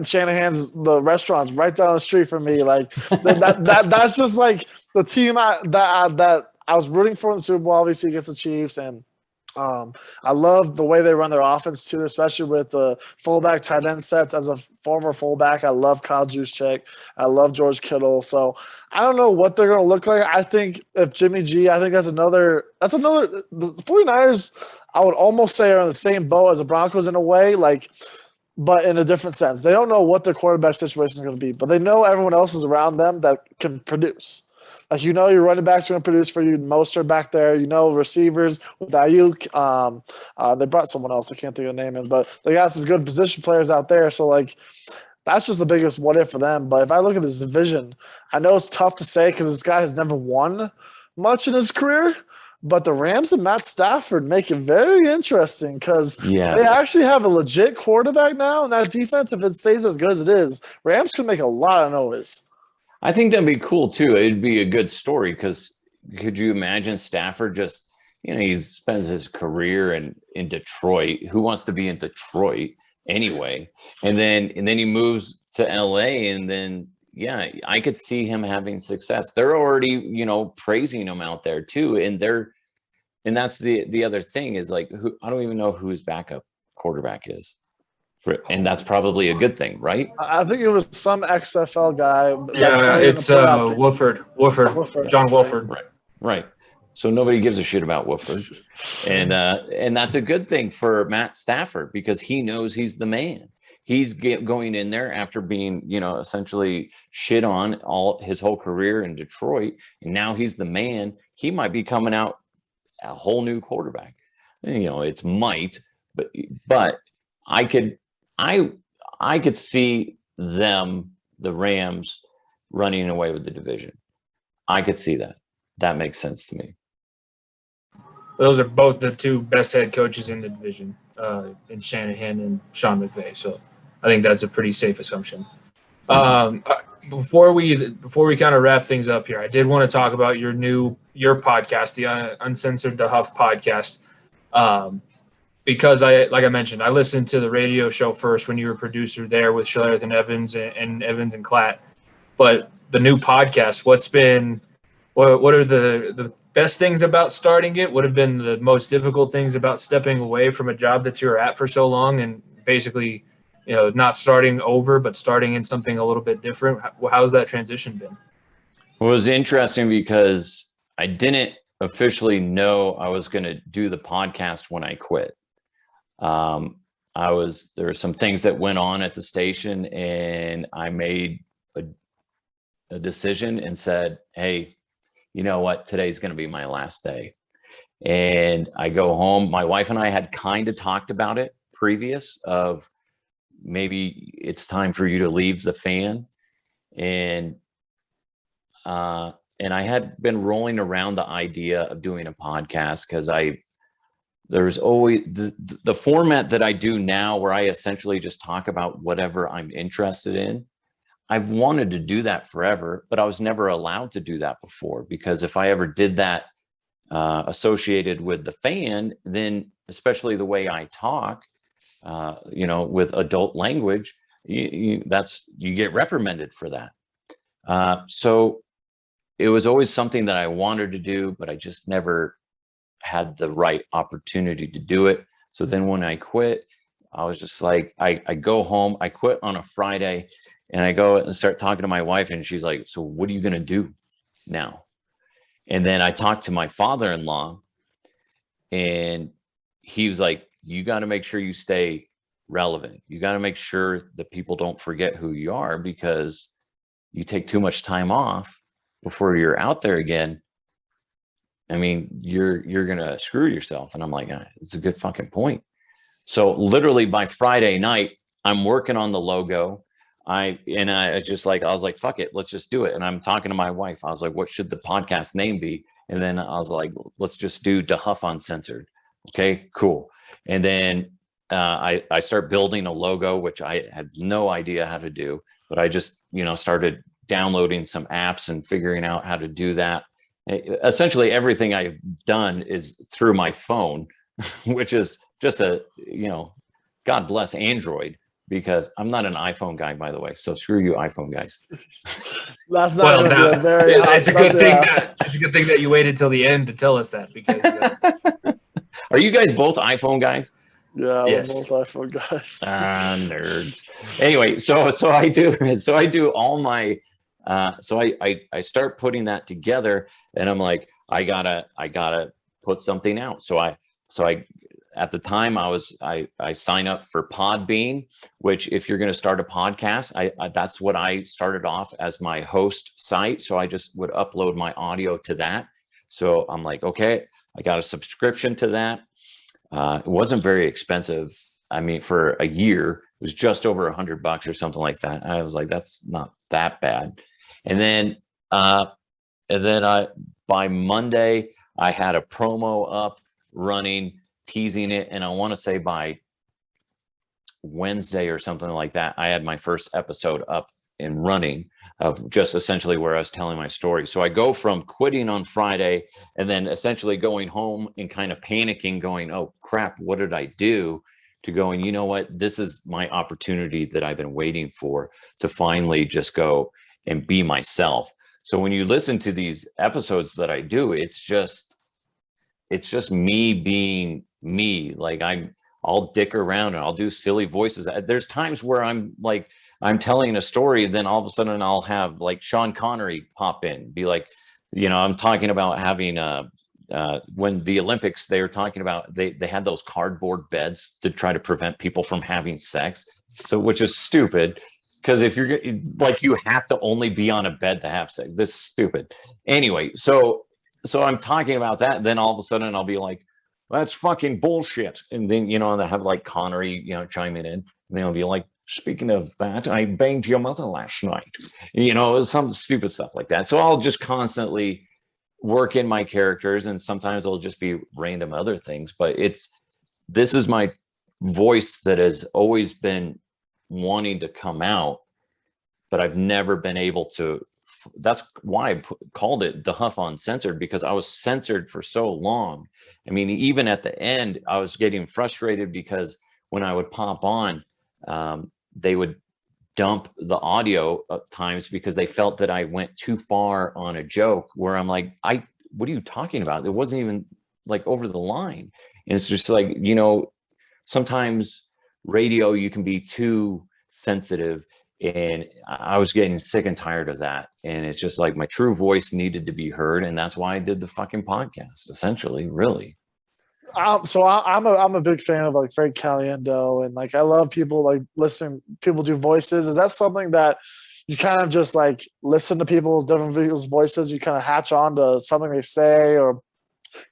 Speaker 3: Shanahan's the restaurant's right down the street from me. That's just the team that I was rooting for in the Super Bowl, obviously against the Chiefs, and I love the way they run their offense too, especially with the fullback tight end sets. As a former fullback, I love Kyle Juszczyk. I love George Kittle. So I don't know what they're going to look like. I think if Jimmy G, I think that's another. The 49ers, I would almost say, are in the same boat as the Broncos in a way, but in a different sense. They don't know what their quarterback situation is going to be, but they know everyone else is around them that can produce. Your running backs are going to produce for you. Mostert back there. Receivers with Ayuk. They brought someone else. I can't think of the name, but they got some good position players out there. So, that's just the biggest what if for them. But if I look at this division, I know it's tough to say because this guy has never won much in his career. But the Rams and Matt Stafford make it very interesting because they actually have a legit quarterback now. And that defense, if it stays as good as it is, Rams can make a lot of noise.
Speaker 2: I think that'd be cool too. It'd be a good story because could you imagine Stafford just he spends his career in Detroit. Who wants to be in Detroit anyway? And then he moves to LA, and then yeah, I could see him having success. They're already, praising him out there too, and that's the other thing is like, I don't even know who his backup quarterback is. And that's probably a good thing, right?
Speaker 3: I think it was some XFL guy.
Speaker 1: Yeah, it's Wolford, John Wolford.
Speaker 2: Right. So nobody gives a shit about Wolford, and that's a good thing for Matt Stafford because he knows he's the man. He's going in there after being, essentially shit on all his whole career in Detroit, and now he's the man. He might be coming out a whole new quarterback. It's might, but I could see them, the Rams, running away with the division. I could see that. That makes sense to me.
Speaker 1: Those are both the two best head coaches in the division, in Shanahan and Sean McVay. So I think that's a pretty safe assumption. Before we kind of wrap things up here, I did want to talk about your podcast, the Uncensored Dehuff podcast. Because like I mentioned, I listened to the radio show first when you were producer there with Schlereth and Evans and Evans and Klatt. But the new podcast, what are the best things about starting it? What have been the most difficult things about stepping away from a job that you were at for so long and basically, not starting over, but starting in something a little bit different? How's that transition been?
Speaker 2: Well, it was interesting because I didn't officially know I was going to do the podcast when I quit. There were some things that went on at the station, and I made a decision and said, hey, you know what? Today's going to be my last day. And I go home. My wife and I had kind of talked about it previous of maybe it's time for you to leave the fan. And I had been rolling around the idea of doing a podcast because there's always the format that I do now where I essentially just talk about whatever I'm interested in. I've wanted to do that forever, but I was never allowed to do that before because if I ever did that associated with the fan, then especially the way I talk, with adult language, you get reprimanded for that. So it was always something that I wanted to do, but I just never had the right opportunity to do it. So then when I quit, I was just like, I go home, I quit on a Friday, and I go and start talking to my wife, and she's like, so what are you going to do now? And then I talked to my father-in-law, and he was like, you got to make sure you stay relevant. You got to make sure that people don't forget who you are because you take too much time off before you're out there again. I mean, you're going to screw yourself. And I'm like, it's a good fucking point. So literally by Friday night, I'm working on the logo. I was like, fuck it, let's just do it. And I'm talking to my wife. I was like, what should the podcast name be? And then I was like, let's just do Dehuff Uncensored. Okay, cool. And then I start building a logo, which I had no idea how to do, but I just, started downloading some apps and figuring out how to do that. Essentially everything I've done is through my phone, which is just God bless Android, because I'm not an iPhone guy, by the way. So screw you, iPhone guys.
Speaker 3: That's not going to be a very.
Speaker 1: It's a good thing. It's a good thing that you waited till the end to tell us that. Because
Speaker 2: are you guys both iPhone guys?
Speaker 3: Yeah,
Speaker 1: yes.
Speaker 3: We're both iPhone guys.
Speaker 2: Nerds. Anyway, so I do all my. So I start putting that together, and I'm like, I gotta put something out. So I at the time I sign up for Podbean, which if you're going to start a podcast, that's what I started off as my host site. So I just would upload my audio to that. So I'm like, okay, I got a subscription to that. It wasn't very expensive. I mean, for a year, it was just over $100 or something like that. I was like, that's not that bad. And then by Monday, I had a promo up running, teasing it. And I want to say by Wednesday or something like that, I had my first episode up and running. of just essentially where I was telling my story. So I go from quitting on Friday and then essentially going home and kind of panicking, going, oh crap, what did I do? To going, you know what, this is my opportunity that I've been waiting for, to finally just go and be myself. So when you listen to these episodes that I do, it's just me being me. Like I'll dick around and I'll do silly voices. There's times where I'm telling a story, and then all of a sudden I'll have like Sean Connery pop in, be like, I'm talking about having when the Olympics, they were talking about, they had those cardboard beds to try to prevent people from having sex. So, which is stupid, because if you're like, you have to only be on a bed to have sex. This is stupid. Anyway, so I'm talking about that. Then all of a sudden I'll be like, that's fucking bullshit. And then, and I have like Connery, chiming in, and they'll be like, speaking of that, I banged your mother last night. Some stupid stuff like that. So I'll just constantly work in my characters, and sometimes it'll just be random other things. But this is my voice that has always been wanting to come out, but I've never been able to. That's why I called it Dehuff Uncensored, because I was censored for so long. I mean, even at the end, I was getting frustrated because when I would pop on, they would dump the audio at times because they felt that I went too far on a joke, where I'm like, what are you talking about? It wasn't even like over the line. And it's just like, sometimes radio, you can be too sensitive, and I was getting sick and tired of that. And it's just like my true voice needed to be heard. And that's why I did the fucking podcast, essentially, really.
Speaker 3: So I'm a big fan of like Frank Caliendo, and like I love people like listening. People do voices. Is that something that you kind of just like listen to different people's voices? You kind of hatch on to something they say, or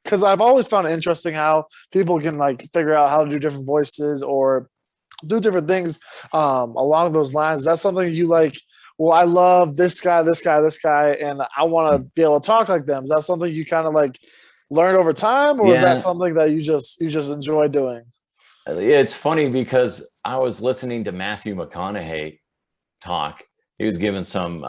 Speaker 3: because I've always found it interesting how people can like figure out how to do different voices or do different things along those lines. Is that something you like? Well, I love this guy, and I want to be able to talk like them. Is that something you kind of like learn over time, or is that something that you just enjoy doing?
Speaker 2: It's funny because I was listening to Matthew McConaughey talk. He was giving some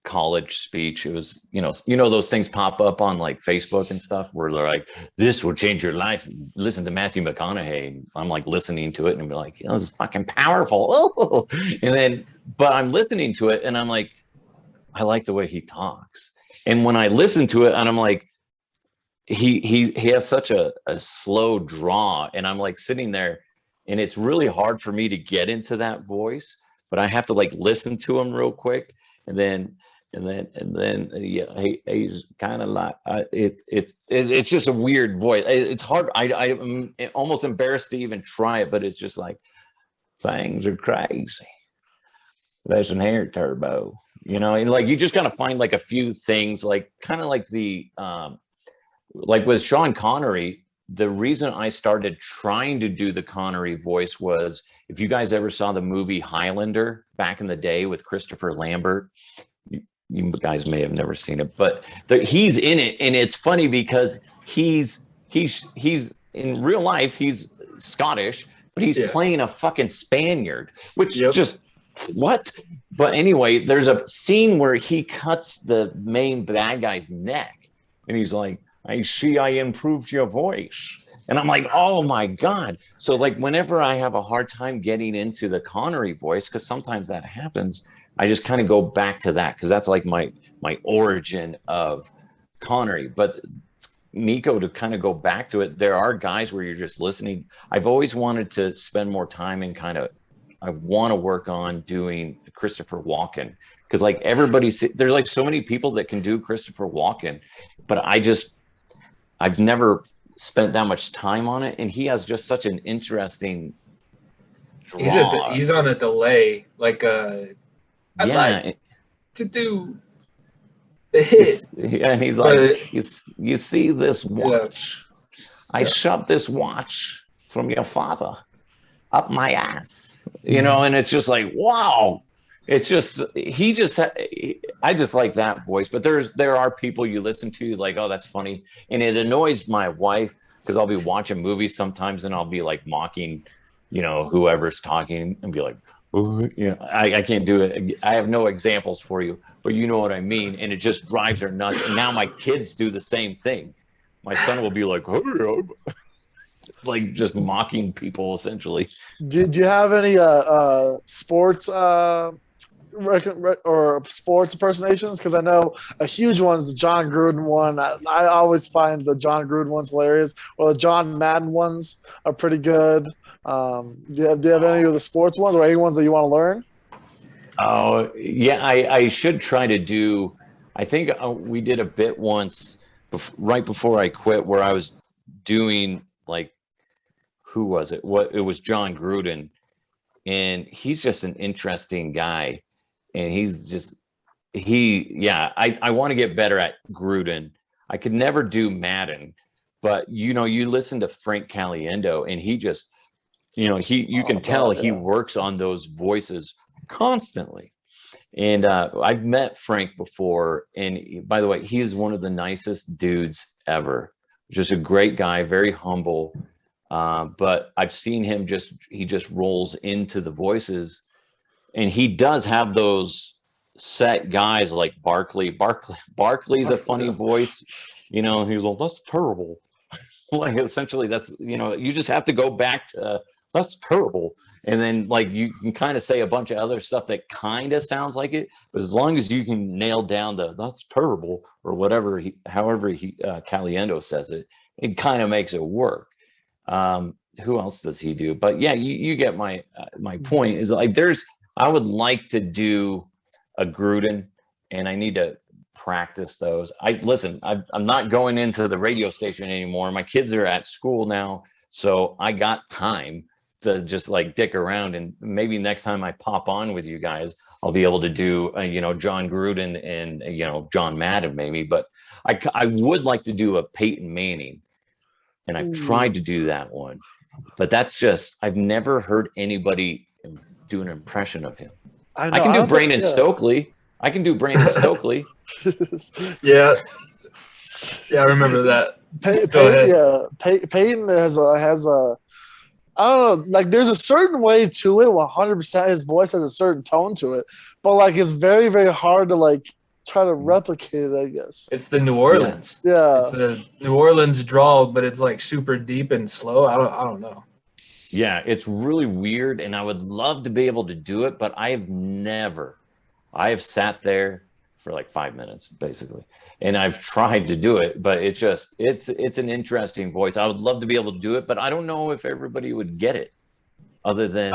Speaker 2: college speech. It was, those things pop up on like Facebook and stuff where they're like, this will change your life. Listen to Matthew McConaughey. I'm like listening to it and be like, this is fucking powerful. Oh. And then, but I'm listening to it and I'm like, I like the way he talks. And when I listen to it and I'm like, he has such a slow draw, and I'm like sitting there, and it's really hard for me to get into that voice, but I have to like listen to him real quick, and then yeah, he's kind of like it's just a weird voice. It's hard. I'm almost embarrassed to even try it, but it's just like, things are crazy. Listen here, Turbo. And like you just gotta find like a few things, like kind of like the like with Sean Connery, the reason I started trying to do the Connery voice was, if you guys ever saw the movie Highlander back in the day with Christopher Lambert, you guys may have never seen it, but he's in it, and it's funny because he's in real life, he's Scottish, but he's playing a fucking Spaniard, which just what? But anyway, there's a scene where he cuts the main bad guy's neck, and he's like, I see I improved your voice. And I'm like, oh my God. So like whenever I have a hard time getting into the Connery voice, because sometimes that happens, I just kind of go back to that, because that's like my origin of Connery. But Nico, to kind of go back to it, there are guys where you're just listening. I've always wanted to spend more time and I want to work on doing Christopher Walken, because like there's like so many people that can do Christopher Walken, but I've never spent that much time on it, and he has just such an interesting draw.
Speaker 1: He's on a delay, like I'd like to do the hit.
Speaker 2: And he's like, you see this watch? I shoved this watch from your father up my ass, and it's just like, wow. It's just I just like that voice. But there are people you listen to like, oh, that's funny, and it annoys my wife because I'll be watching movies sometimes and I'll be like mocking, whoever's talking, and be like, I can't do it. I have no examples for you, but you know what I mean. And it just drives her nuts. And now my kids do the same thing. My son will be like, hey, like just mocking people essentially.
Speaker 3: Do you have any sports or sports impersonations? Because I know a huge one's the John Gruden one. I always find the John Gruden ones hilarious. Or the John Madden ones are pretty good. Do you have any of the sports ones or any ones that you want to learn?
Speaker 2: Oh, yeah, I should try to do. I think we did a bit once right before I quit where I was doing like, who was it? It was John Gruden, and he's just an interesting guy, and I want to get better at Gruden. I could never do Madden, but you listen to Frank Caliendo, and he just, you can tell he works on those voices constantly. And I've met Frank before, and by the way, he is one of the nicest dudes ever. Just a great guy, very humble. But I've seen him he just rolls into the voices, and he does have those set guys like Barkley. Barkley's a funny voice, he's like, that's terrible. Like essentially that's, you just have to go back to that's terrible. And then like you can kind of say a bunch of other stuff that kind of sounds like it, but as long as you can nail down that's terrible or whatever, however Caliendo says it, it kind of makes it work. Who else does he do? But yeah, you get my point is like I would like to do a Gruden, and I need to practice those. I'm not going into the radio station anymore. My kids are at school now, so I got time to just like dick around, and maybe next time I pop on with you guys, I'll be able to do John Gruden and John Madden maybe. But I would like to do a Peyton Manning, and I've tried to do that one, but that's just I've never heard anybody do an impression of him. I can do Brandon Stokely. I can do Brandon Stokely.
Speaker 1: Yeah, I remember that.
Speaker 3: Peyton has a I don't know, like there's a certain way to it. 100%, his voice has a certain tone to it, but like it's very, very hard to like try to replicate it, I guess.
Speaker 1: It's the New Orleans.
Speaker 3: Yeah.
Speaker 1: It's the New Orleans drawl, but it's like super deep and slow. I don't know.
Speaker 2: Yeah, it's really weird, and I would love to be able to do it, but I have sat there for like 5 minutes basically, and I've tried to do it, but it's an interesting voice. I would love to be able to do it, but I don't know if everybody would get it other than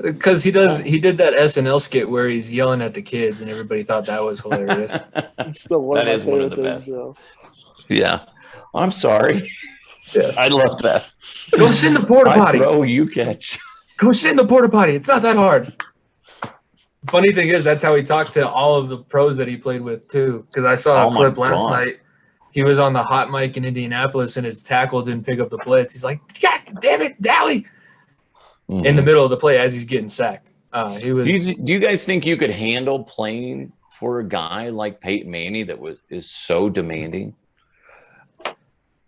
Speaker 1: because he did that SNL skit where he's yelling at the kids and everybody thought that was hilarious.
Speaker 3: It's still one
Speaker 2: that
Speaker 3: of
Speaker 2: is
Speaker 3: my
Speaker 2: one of
Speaker 3: favorite
Speaker 2: the
Speaker 3: things,
Speaker 2: best. Yeah, I'm sorry.
Speaker 1: Yeah.
Speaker 2: I love that.
Speaker 1: Go sit in the porta potty.
Speaker 2: I throw, you catch.
Speaker 1: Go sit in the porta potty. It's not that hard. Funny thing is, that's how he talked to all of the pros that he played with too. Because I saw a clip last night. He was on the hot mic in Indianapolis, and his tackle didn't pick up the blitz. He's like, "God damn it, Dally!" In the middle of the play as he's getting sacked. He was.
Speaker 2: Do you guys think you could handle playing for a guy like Peyton Manning that is so demanding?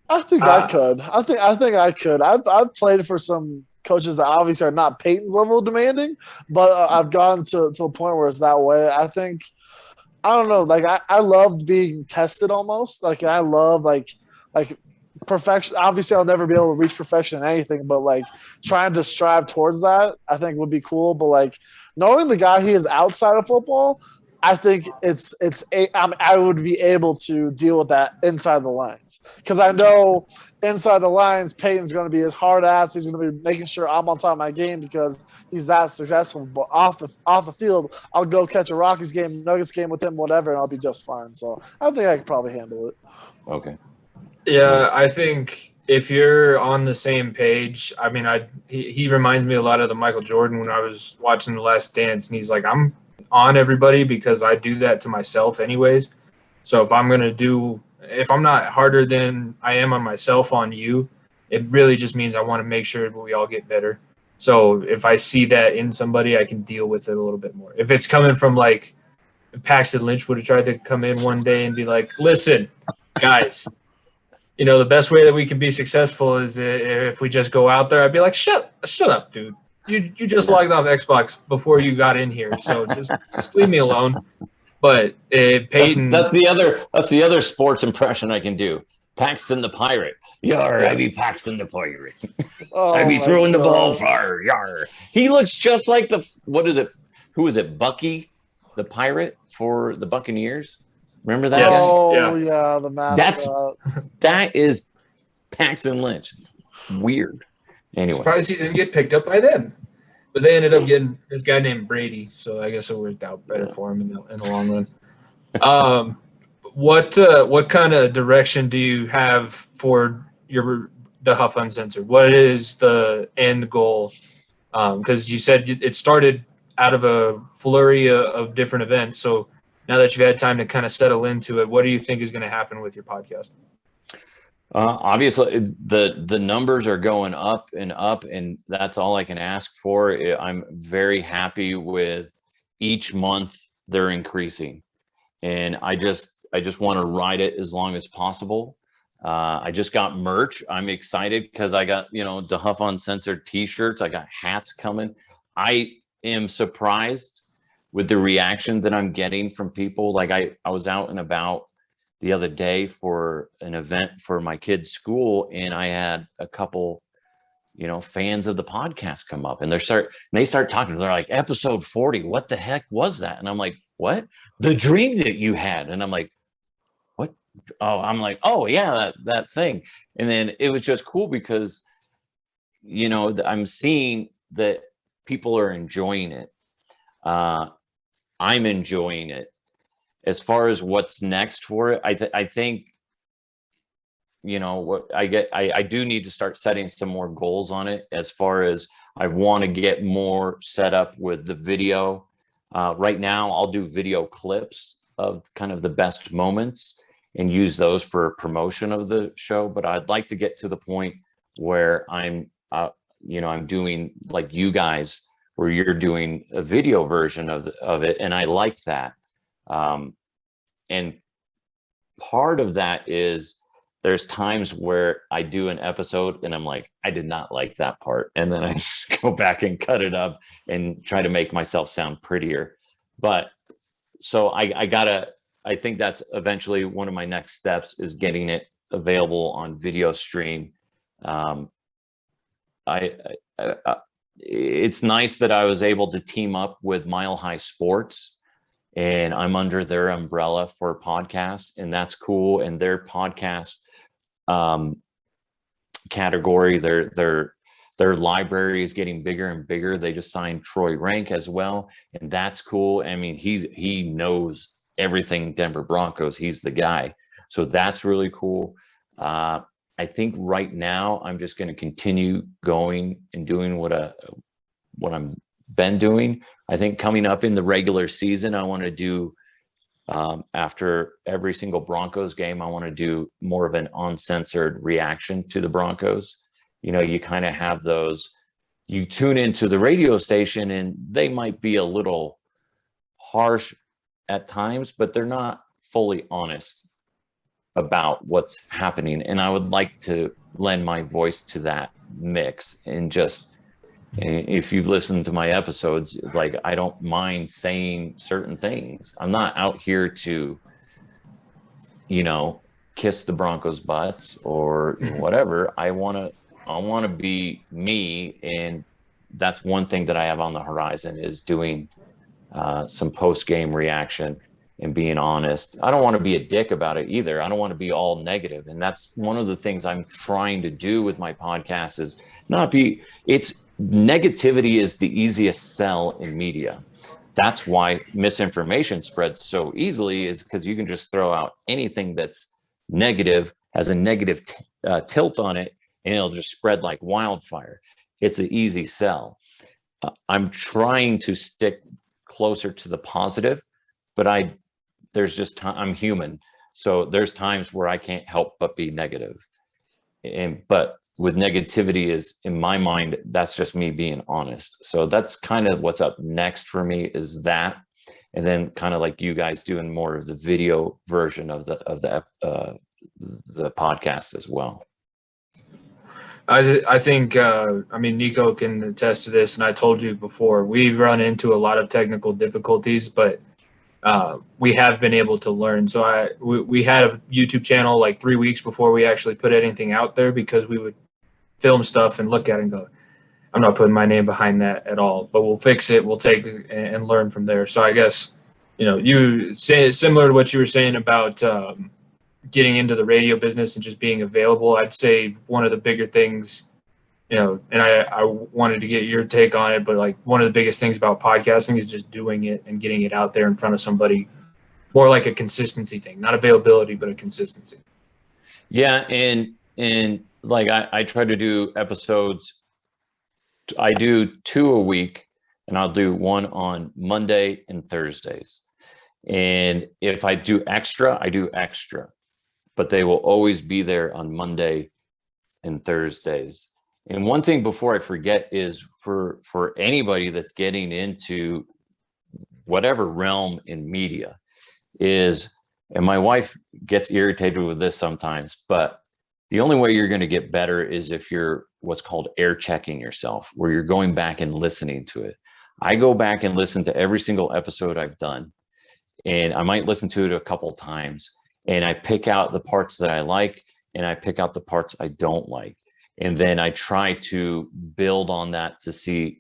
Speaker 3: I think I could. I think I could. I've played for some coaches that obviously are not Peyton's level demanding, but I've gotten to a point where it's that way. I think I don't know. Like I loved being tested almost. Like I love like perfection. Obviously, I'll never be able to reach perfection in anything, but like trying to strive towards that, I think would be cool. But like knowing the guy he is outside of football, I think I would be able to deal with that inside the lines, because I know inside the lines, Peyton's going to be his hard ass. He's going to be making sure I'm on top of my game because he's that successful. But off the field, I'll go catch a Rockies game, Nuggets game with him, whatever, and I'll be just fine. So I think I could probably handle it.
Speaker 2: Okay.
Speaker 1: Yeah, I think if you're on the same page, I mean, he reminds me a lot of the Michael Jordan when I was watching The Last Dance, and he's like, I'm on everybody because I do that to myself anyways. So if I'm not harder than I am on myself on you, it really just means I want to make sure we all get better. So if I see that in somebody, I can deal with it a little bit more. If it's coming from like, if Paxton Lynch would have tried to come in one day and be like, listen, guys, the best way that we can be successful is if we just go out there, I'd be like, shut up, dude. you just logged off Xbox before you got in here, so just leave me alone. But Peyton,
Speaker 2: that's the other sports impression I can do. Paxton the Pirate. Yar, I be Paxton the Pirate.
Speaker 3: Oh,
Speaker 2: I be
Speaker 3: my
Speaker 2: throwing the ball
Speaker 3: God.
Speaker 2: far. Yar. He looks just like what is it? Who is it? Bucky the Pirate for the Buccaneers. Remember that
Speaker 1: Yes.
Speaker 2: guy?
Speaker 3: Oh,
Speaker 1: Yeah.
Speaker 3: yeah, the mascot.
Speaker 2: That is Paxton Lynch. It's weird. Anyway,
Speaker 1: surprised he didn't get picked up by them. But they ended up getting this guy named Brady, so I guess it worked out better for him in the long run. What kind of direction do you have for your Dehuff Uncensored? What is the end goal? Because you said it started out of a flurry of different events. So now that you've had time to kind of settle into it, what do you think is going to happen with your podcast?
Speaker 2: obviously, the numbers are going up, and that's all I can ask for. I'm very happy with each month they're increasing, and I just want to ride it as long as possible. I just got merch. I'm excited because I got, Dehuff Uncensored t-shirts. I got hats coming. I am surprised with the reaction that I'm getting from people. Like I was out and about the other day for an event for my kid's school, and I had a couple, fans of the podcast come up, and they start talking. They're like, episode 40, what the heck was that? And I'm like, what? The dream that you had. And I'm like, what? Oh, I'm like, oh yeah, that thing. And then it was just cool because, I'm seeing that people are enjoying it. I'm enjoying it. As far as what's next for it, I think, what I do need to start setting some more goals on it. As far as I want to get more set up with the video. Right now, I'll do video clips of kind of the best moments and use those for promotion of the show. But I'd like to get to the point where I'm doing like you guys, where you're doing a video version of it, and I like that. And part of that is there's times where I do an episode and I'm like, I did not like that part. And then I just go back and cut it up and try to make myself sound prettier. But so I think that's eventually one of my next steps, is getting it available on video stream. It's nice that I was able to team up with Mile High Sports, and I'm under their umbrella for podcasts, and that's cool. And their podcast category, their library is getting bigger and bigger. They just signed Troy Rank as well, and that's cool. I mean, he knows everything Denver Broncos. He's the guy, so that's really cool. I think right now I'm just going to continue going and doing what I'm been doing. I think coming up in the regular season, I want to do, after every single Broncos game, I want to do more of an uncensored reaction to the Broncos. You kind of have those, you tune into the radio station and they might be a little harsh at times, but they're not fully honest about what's happening. And I would like to lend my voice to that mix. And if you've listened to my episodes, like, I don't mind saying certain things. I'm not out here to, kiss the Broncos' butts or whatever. I want to be me. And that's one thing that I have on the horizon, is doing some post-game reaction and being honest. I don't want to be a dick about it either. I don't want to be all negative. And that's one of the things I'm trying to do with my podcast, is negativity is the easiest sell in media. That's why misinformation spreads so easily, is because you can just throw out anything that's negative, has a negative tilt on it, and it'll just spread like wildfire. It's an easy sell. I'm trying to stick closer to the positive, but I'm human. So there's times where I can't help but be negative. But with negativity, is, in my mind, that's just me being honest. So that's kind of what's up next for me, is that. And then kind of like you guys doing more of the video version of the podcast as well.
Speaker 1: I think, I mean, Nico can attest to this, and I told you before, we've run into a lot of technical difficulties, but we have been able to learn. So we had a YouTube channel like 3 weeks before we actually put anything out there, because we would film stuff and look at it and go, I'm not putting my name behind that at all, but we'll fix it. We'll take it and learn from there. So I guess, you say similar to what you were saying about getting into the radio business and just being available. I'd say one of the bigger things, and I wanted to get your take on it, but like one of the biggest things about podcasting is just doing it and getting it out there in front of somebody, more like a consistency thing, not availability, but a consistency.
Speaker 2: Yeah. And like, I try to do episodes. I do 2 a week, and I'll do one on Monday and Thursdays. And if I do extra, I do extra, but they will always be there on Monday and Thursdays. And one thing before I forget is for anybody that's getting into whatever realm in media is, and my wife gets irritated with this sometimes, but the only way you're going to get better is if you're what's called air checking yourself, where you're going back and listening to it. I go back and listen to every single episode I've done, and I might listen to it a couple times, and I pick out the parts that I like, and I pick out the parts I don't like. And then I try to build on that to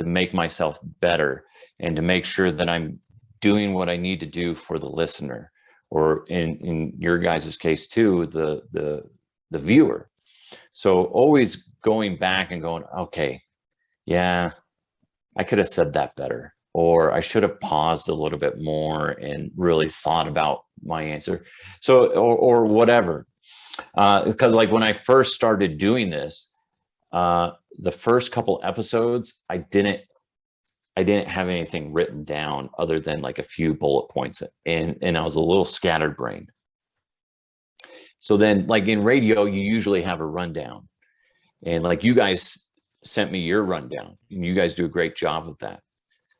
Speaker 2: make myself better, and to make sure that I'm doing what I need to do for the listener, or in your guys' case too, the viewer. So always going back and going, okay, yeah, I could have said that better, or I should have paused a little bit more and really thought about my answer. So, or whatever. Because like when I first started doing this, the first couple episodes, I didn't have anything written down other than like a few bullet points, and I was a little scatterbrained. So then, like in radio, you usually have a rundown, and like you guys sent me your rundown, and you guys do a great job of that.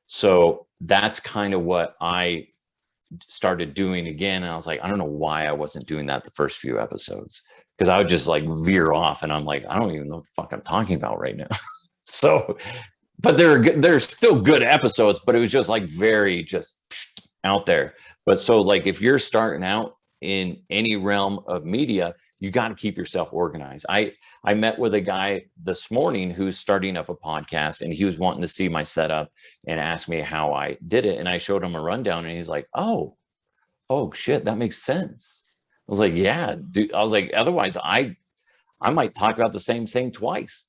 Speaker 2: So that's kind of what I started doing again. And I was like, I don't know why I wasn't doing that the first few episodes, because I would just like veer off, and I'm like, I don't even know what the fuck I'm talking about right now. So, but they're still good episodes, but it was just like very just out there. But so like if you're starting out in any realm of media, you got to keep yourself organized. I met with a guy this morning who's starting up a podcast, and he was wanting to see my setup and asked me how I did it. And I showed him a rundown, and he's like, oh shit, that makes sense. I was like, yeah, dude. I was like, otherwise I might talk about the same thing twice,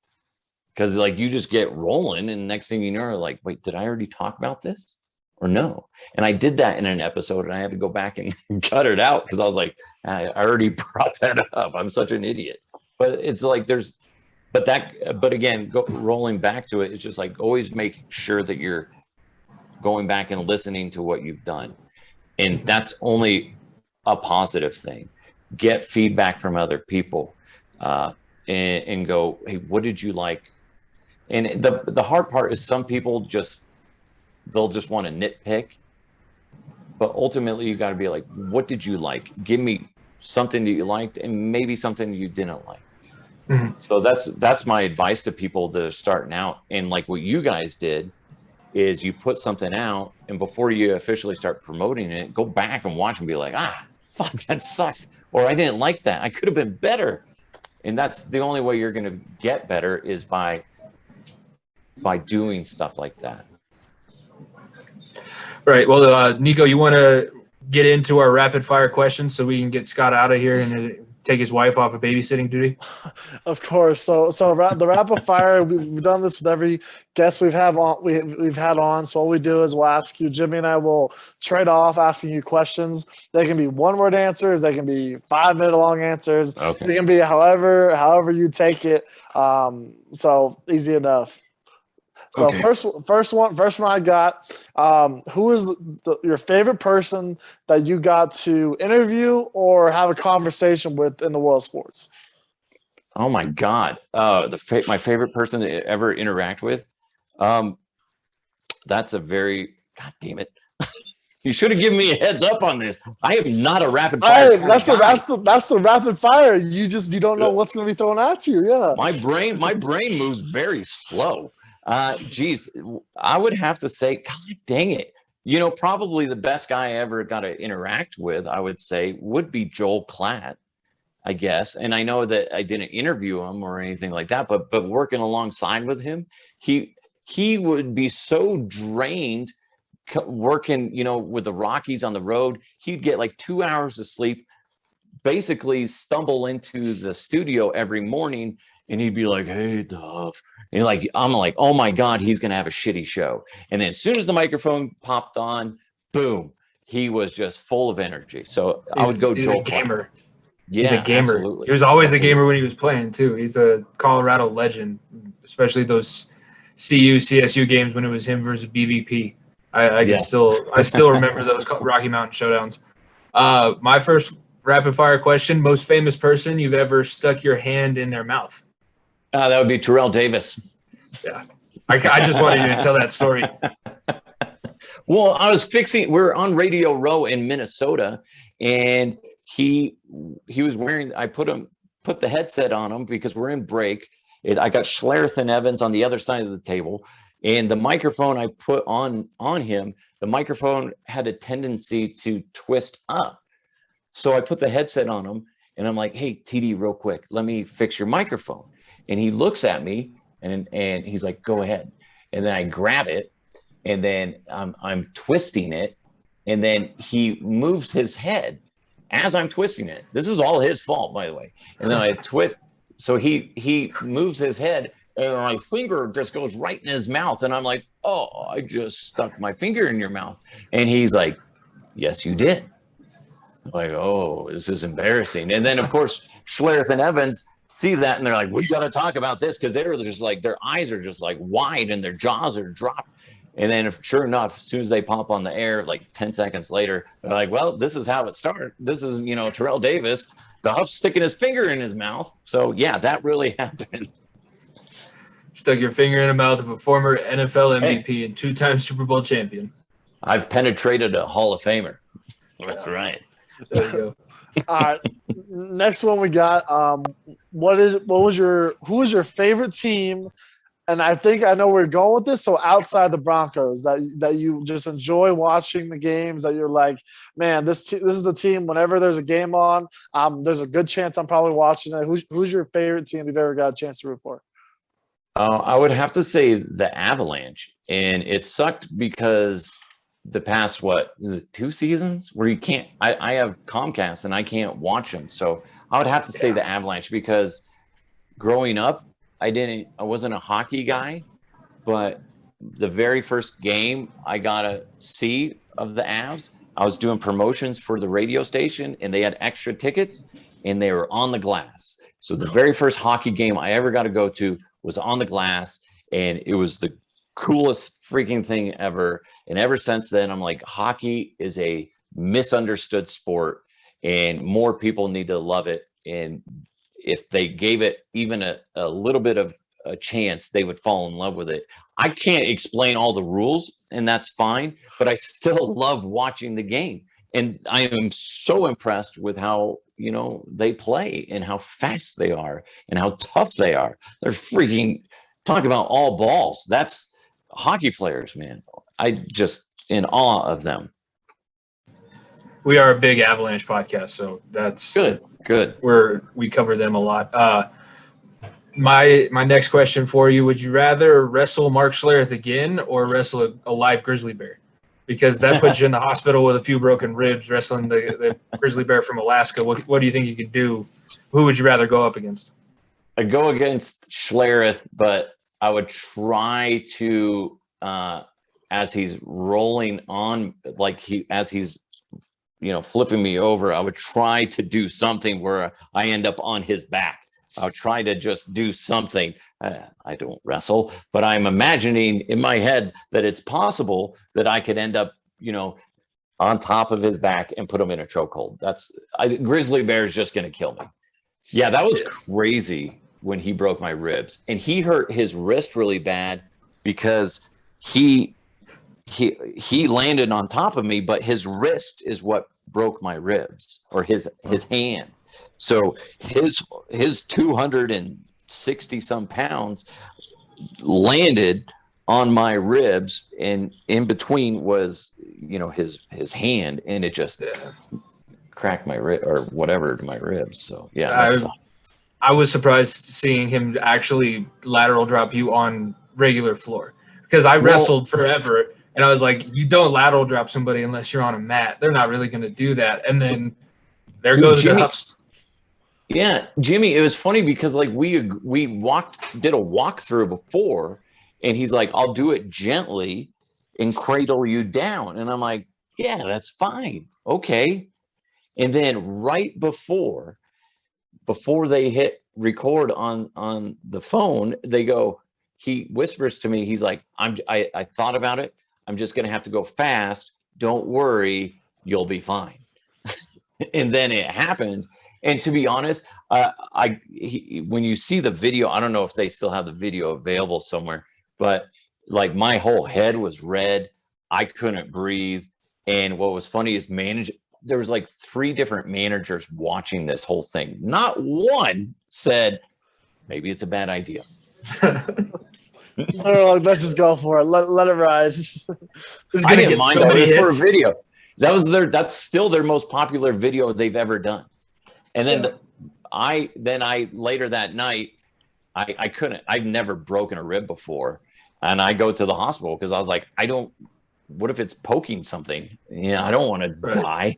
Speaker 2: because like you just get rolling, and next thing you know, you're like, wait, did I already talk about this or no? And I did that in an episode, and I had to go back and cut it out, because I was like, I already brought that up. I'm such an idiot. But it's like but again, rolling back to it, it's just like always make sure that you're going back and listening to what you've done. And that's only a positive thing. Get feedback from other people, and go, hey, what did you like? And the hard part is some people they'll just want to nitpick, but ultimately you got to be like, what did you like? Give me something that you liked, and maybe something you didn't like. Mm-hmm. So that's my advice to people that are starting out. And like what you guys did is you put something out, and before you officially start promoting it, go back and watch and be like, fuck, that sucked, or I didn't like that, I could have been better. And that's the only way you're going to get better, is by doing stuff like that.
Speaker 1: Right. Well, Nico, you want to get into our rapid fire questions so we can get Scott out of here and take his wife off of babysitting duty?
Speaker 3: Of course. So the rapid fire, we've done this with every guest we've had on. So all we do is we'll ask you, Jimmy and I will trade off asking you questions. They can be 1-word answers. They can be 5-minute long answers. Okay. They can be however you take it. So easy enough. So okay. First one I got. Who is your favorite person that you got to interview or have a conversation with in the world of sports?
Speaker 2: Oh my God, my favorite person to ever interact with. That's a very, God damn it. You should have given me a heads up on this. I am not a rapid fire.
Speaker 3: Hey, that's the rapid fire. You don't know what's going to be thrown at you. Yeah.
Speaker 2: My brain moves very slow. Geez, I would have to say, God dang it. Probably the best guy I ever got to interact with, I would say, would be Joel Klatt, I guess. And I know that I didn't interview him or anything like that, but working alongside with him, he would be so drained working, with the Rockies on the road. He'd get like 2 hours of sleep, basically stumble into the studio every morning, and he'd be like, "Hey, Duff," and I'm like, "Oh my God, he's gonna have a shitty show." And then as soon as the microphone popped on, boom, he was just full of energy. So I would go Joel
Speaker 1: gamer.
Speaker 2: Yeah,
Speaker 1: he's a gamer.
Speaker 2: Absolutely.
Speaker 1: He was always a gamer when he was playing too. He's a Colorado legend, especially those CSU games when it was him versus BVP. I still remember those Rocky Mountain showdowns. My first rapid fire question: most famous person you've ever stuck your hand in their mouth?
Speaker 2: That would be Terrell Davis.
Speaker 1: Yeah, I just wanted you to tell that story.
Speaker 2: Well, we're on Radio Row in Minnesota, and he was wearing. I put the headset on him because we're in break. I got Schlereth and Evans on the other side of the table. And the microphone I put on him, the microphone had a tendency to twist up. So I put the headset on him, and I'm like, "Hey, TD, real quick, let me fix your microphone." And he looks at me, and he's like, "Go ahead." And then I grab it, and then I'm twisting it, and then he moves his head as I'm twisting it. This is all his fault, by the way. And then I twist, so he moves his head, and my finger just goes right in his mouth. And I'm like, "Oh, I just stuck my finger in your mouth." And he's like, "Yes, you did." I'm like, "Oh, this is embarrassing." And then, of course, Schlereth and Evans see that, and they're like, "We got to talk about this," because they're just like, their eyes are just like wide and their jaws are dropped. And then, sure enough, as soon as they pop on the air, like 10 seconds later, they're like, "Well, this is how it started. This is, Terrell Davis, Dehuff sticking his finger in his mouth." So, yeah, that really happened.
Speaker 1: Stuck your finger in the mouth of a former NFL MVP and two-time Super Bowl champion.
Speaker 2: I've penetrated a Hall of Famer. That's right.
Speaker 1: There you go.
Speaker 3: All right. Next one we got. Who was your favorite team? And I think I know where you're going with this. So outside the Broncos, that you just enjoy watching the games, that you're like, "Man, this is the team. Whenever there's a game on, there's a good chance I'm probably watching it." Who's your favorite team you've ever got a chance to root for?
Speaker 2: I would have to say the Avalanche, and it sucked because the past, what is it, 2 seasons where you can't, I have Comcast and I can't watch them. So I would have to say the Avalanche, because growing up, I wasn't a hockey guy, but the very first game I got to see of the Avs, I was doing promotions for the radio station, and they had extra tickets, and they were on the glass. So the very first hockey game I ever got to go to was on the glass, and it was the coolest freaking thing ever. And ever since then, I'm like, hockey is a misunderstood sport, and more people need to love it. And if they gave it even a little bit of a chance, they would fall in love with it. I can't explain all the rules, and that's fine, but I still love watching the game. And I am so impressed with how, they play and how fast they are and how tough they are. They're freaking, talk about all balls. That's hockey players, man. I just in awe of them.
Speaker 1: We are a big Avalanche podcast, so that's
Speaker 2: good.
Speaker 1: We cover them a lot. My next question for you: would you rather wrestle Mark Schlereth again or wrestle a live grizzly bear? Because that puts you in the hospital with a few broken ribs wrestling the grizzly bear from Alaska. What do you think you could do? Who would you rather go up against?
Speaker 2: I'd go against Schlereth, but I would try to, as he's rolling on, as he's flipping me over, I would try to do something where I end up on his back. I'll try to just do something. I don't wrestle, but I'm imagining in my head that it's possible that I could end up, on top of his back and put him in a chokehold. Grizzly bear is just going to kill me. Yeah, that was crazy when he broke my ribs, and he hurt his wrist really bad because he he landed on top of me, but his wrist is what broke my ribs, or his hand. So his 260 some pounds landed on my ribs, and in between was, you know, his hand, and it just cracked my rib or whatever to my ribs. So yeah,
Speaker 1: I was surprised seeing him actually lateral drop you on regular floor, because I wrestled forever, and I was like, you don't lateral drop somebody unless you're on a mat. They're not really going to do that. And then there goes
Speaker 2: Jimmy.
Speaker 1: Dehuff.
Speaker 2: Yeah, Jimmy, it was funny because like we did a walkthrough before, and he's like, I'll do it gently and cradle you down. And I'm like, yeah, that's fine. Okay. And then right before they hit record on the phone, he whispers to me, he's like, I thought about it. I'm just going to have to go fast. Don't worry. You'll be fine. And then it happened. And to be honest, when you see the video, I don't know if they still have the video available somewhere, but like my whole head was red. I couldn't breathe. And what was funny is there was like 3 different managers watching this whole thing. Not one said, maybe it's a bad idea.
Speaker 3: Let's just go for it. Let it ride.
Speaker 2: I didn't mind so many hits. For a video. That's still their most popular video they've ever done. And then I later that night, I've never broken a rib before. And I go to the hospital because I was like, what if it's poking something? Yeah, I don't want to die.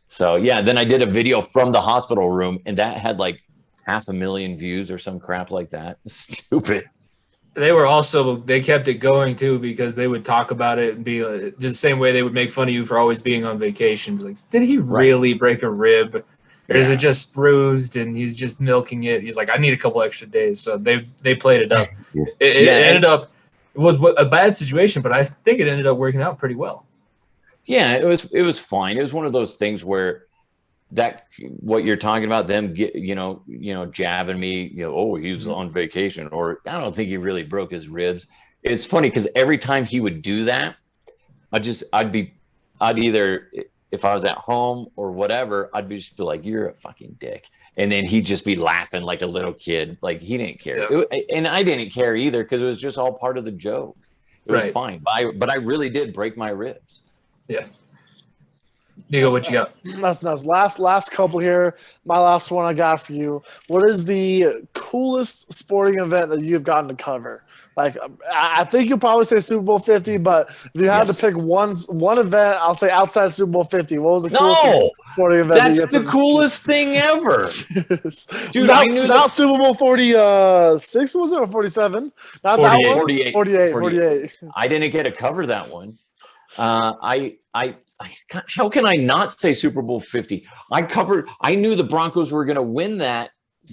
Speaker 2: So yeah, then I did a video from the hospital room, and that had like 500,000 views or some crap like that. Stupid.
Speaker 1: They kept it going too, because they would talk about it and be like, just the same way they would make fun of you for always being on vacation. Like, did he really break a rib? Or is it just bruised and he's just milking it? He's like, I need a couple extra days. So they played it up. It ended up, it was a bad situation, but I think it ended up working out pretty well.
Speaker 2: Yeah, it was fine. It was one of those things where what you're talking about, them jabbing me, oh, he's on vacation, or I don't think he really broke his ribs. It's funny because every time he would do that, I'd either, if I was at home or whatever, I'd just be like, you're a fucking dick. And then he'd just be laughing like a little kid. Like, he didn't care. Yeah. And I didn't care either, because it was just all part of the joke. It was fine. But I really did break my ribs.
Speaker 1: Yeah. Nico, what you got?
Speaker 3: That's nice. Last couple here. My last one I got for you. What is the coolest sporting event that you've gotten to cover? Like, I think you'll probably say Super Bowl 50, but if you had to pick one event, I'll say outside Super Bowl 50. What was the coolest sporting event?
Speaker 2: That's the coolest thing ever.
Speaker 3: Dude, not Super Bowl 46, was it, or 47? Not
Speaker 2: 48.
Speaker 3: That one? 48.
Speaker 2: I didn't get to cover that one. How can I not say Super Bowl 50? I knew the Broncos were going to win that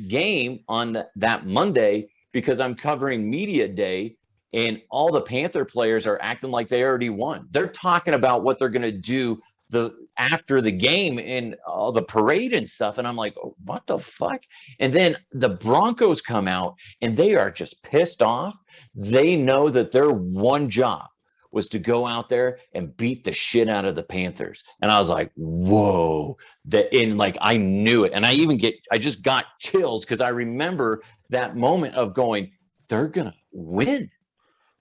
Speaker 2: game on that Monday, because I'm covering media day, and all the Panther players are acting like they already won. They're talking about what they're going to do after the game and all the parade and stuff. And I'm like, oh, what the fuck? And then the Broncos come out, and they are just pissed off. They know that their one job was to go out there and beat the shit out of the Panthers. And I was like, whoa, I knew it. And I just got chills, because I remember that moment of going, they're going to win.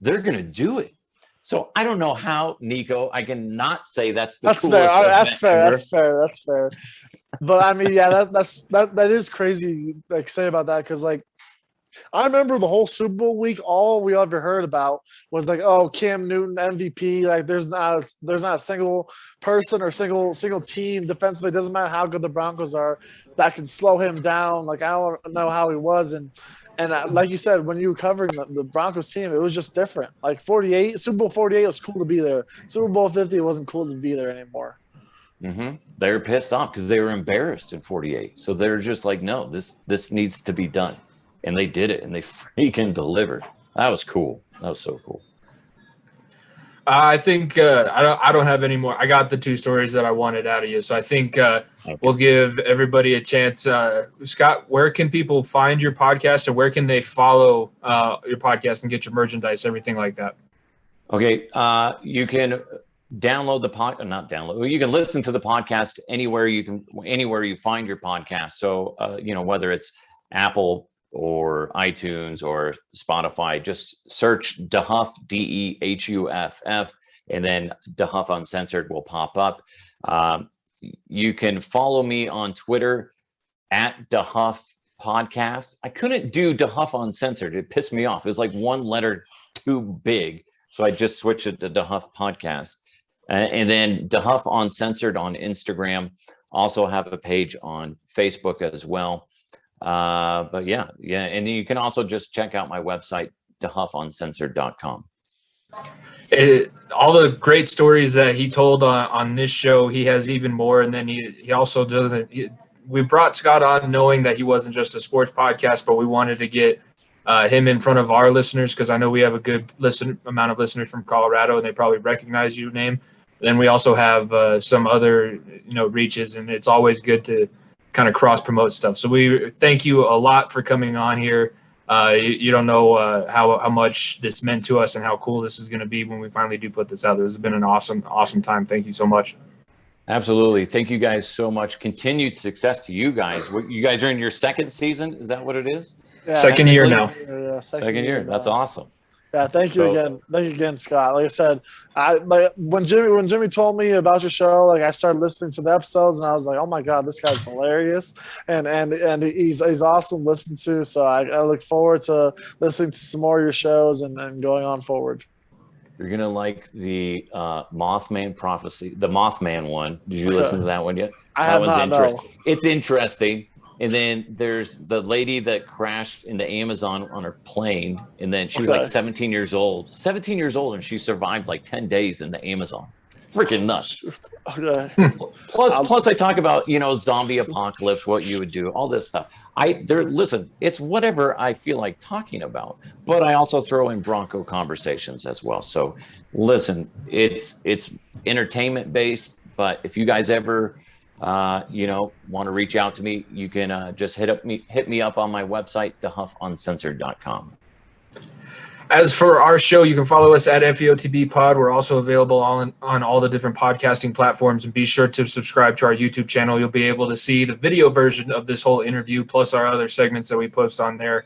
Speaker 2: They're going to do it. So I don't know how, Nico, I can not say that's the coolest
Speaker 3: event. That's fair. But I mean, yeah, that is crazy, like, say about that, because like, I remember the whole Super Bowl week, all we ever heard about was like, oh, Cam Newton MVP. Like, there's not a single person or single team defensively, it doesn't matter how good the Broncos are, that can slow him down. Like, I don't know how he was. And like you said, when you were covering the Broncos team, it was just different. Like, Super Bowl 48 was cool to be there. Super Bowl 50, it wasn't cool to be there anymore.
Speaker 2: Mm-hmm. They were pissed off because they were embarrassed in 48. So they're just like, no, this needs to be done. And they did it, and they freaking delivered. That was cool. That was so cool.
Speaker 1: I think I don't have any more. I got the 2 stories that I wanted out of you. So I think we'll give everybody a chance. Scott, where can people find your podcast, and where can they follow your podcast and get your merchandise, everything like that?
Speaker 2: Okay, you can download the not download. You can listen to the podcast anywhere you find your podcast. So whether it's Apple or iTunes or Spotify, just search Dehuff, Dehuff, and then Dehuff Uncensored will pop up. You can follow me on Twitter at Dehuff Podcast. I couldn't do Dehuff Uncensored. It pissed me off. It was like one letter too big. So I just switched it to Dehuff Podcast. And then Dehuff Uncensored on Instagram. Also have a page on Facebook as well. But yeah. And then you can also just check out my website, DehuffUncensored.com.
Speaker 1: All the great stories that he told on this show, he has even more. And then he also doesn't. We brought Scott on knowing that he wasn't just a sports podcast, but we wanted to get him in front of our listeners, because I know we have a good amount of listeners from Colorado, and they probably recognize your name. Then we also have some other reaches, and it's always good to kind of cross promote stuff. So we thank you a lot for coming on here. You don't know how much this meant to us and how cool this is going to be when we finally do put this out. This has been an awesome time. Thank you so much.
Speaker 2: Absolutely. Thank you guys so much. Continued success to you guys. You guys are in your second season. Is that what it is?
Speaker 3: Yeah,
Speaker 1: second year now.
Speaker 3: Yeah,
Speaker 2: second year. That's awesome.
Speaker 3: Yeah, thank you again. Thank you again, Scott. Like I said, when Jimmy told me about your show, like I started listening to the episodes, and I was like, oh my God, this guy's hilarious, and he's awesome to listen to. So I look forward to listening to some more of your shows and going on forward.
Speaker 2: You're gonna like the Mothman prophecy, the Mothman one. Did you listen to that one yet?
Speaker 3: I have not. No.
Speaker 2: It's interesting. And then there's the lady that crashed in the Amazon on her plane, and then she was like 17 years old. 17 years old, and she survived like 10 days in the Amazon. Freaking nuts.
Speaker 3: Okay.
Speaker 2: Plus I talk about, zombie apocalypse, what you would do, all this stuff. Listen, it's whatever I feel like talking about, but I also throw in Bronco conversations as well. So listen, it's entertainment based, but if you guys ever want to reach out to me, you can just hit me up on my website, DehuffUncensored.com.
Speaker 1: As for our show, you can follow us at FEOTB Pod. We're also available on all the different podcasting platforms, and be sure to subscribe to our YouTube channel. You'll be able to see the video version of this whole interview, plus our other segments that we post on there.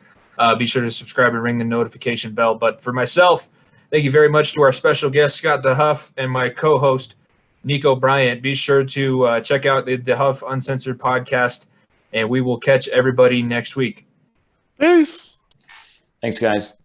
Speaker 1: Be sure to subscribe and ring the notification bell. But for myself, thank you very much to our special guest, Scott Dehuff, and my co-host, Nico Bryant. Be sure to check out the Dehuff Uncensored podcast, and we will catch everybody next week.
Speaker 3: Peace.
Speaker 2: Thanks, guys.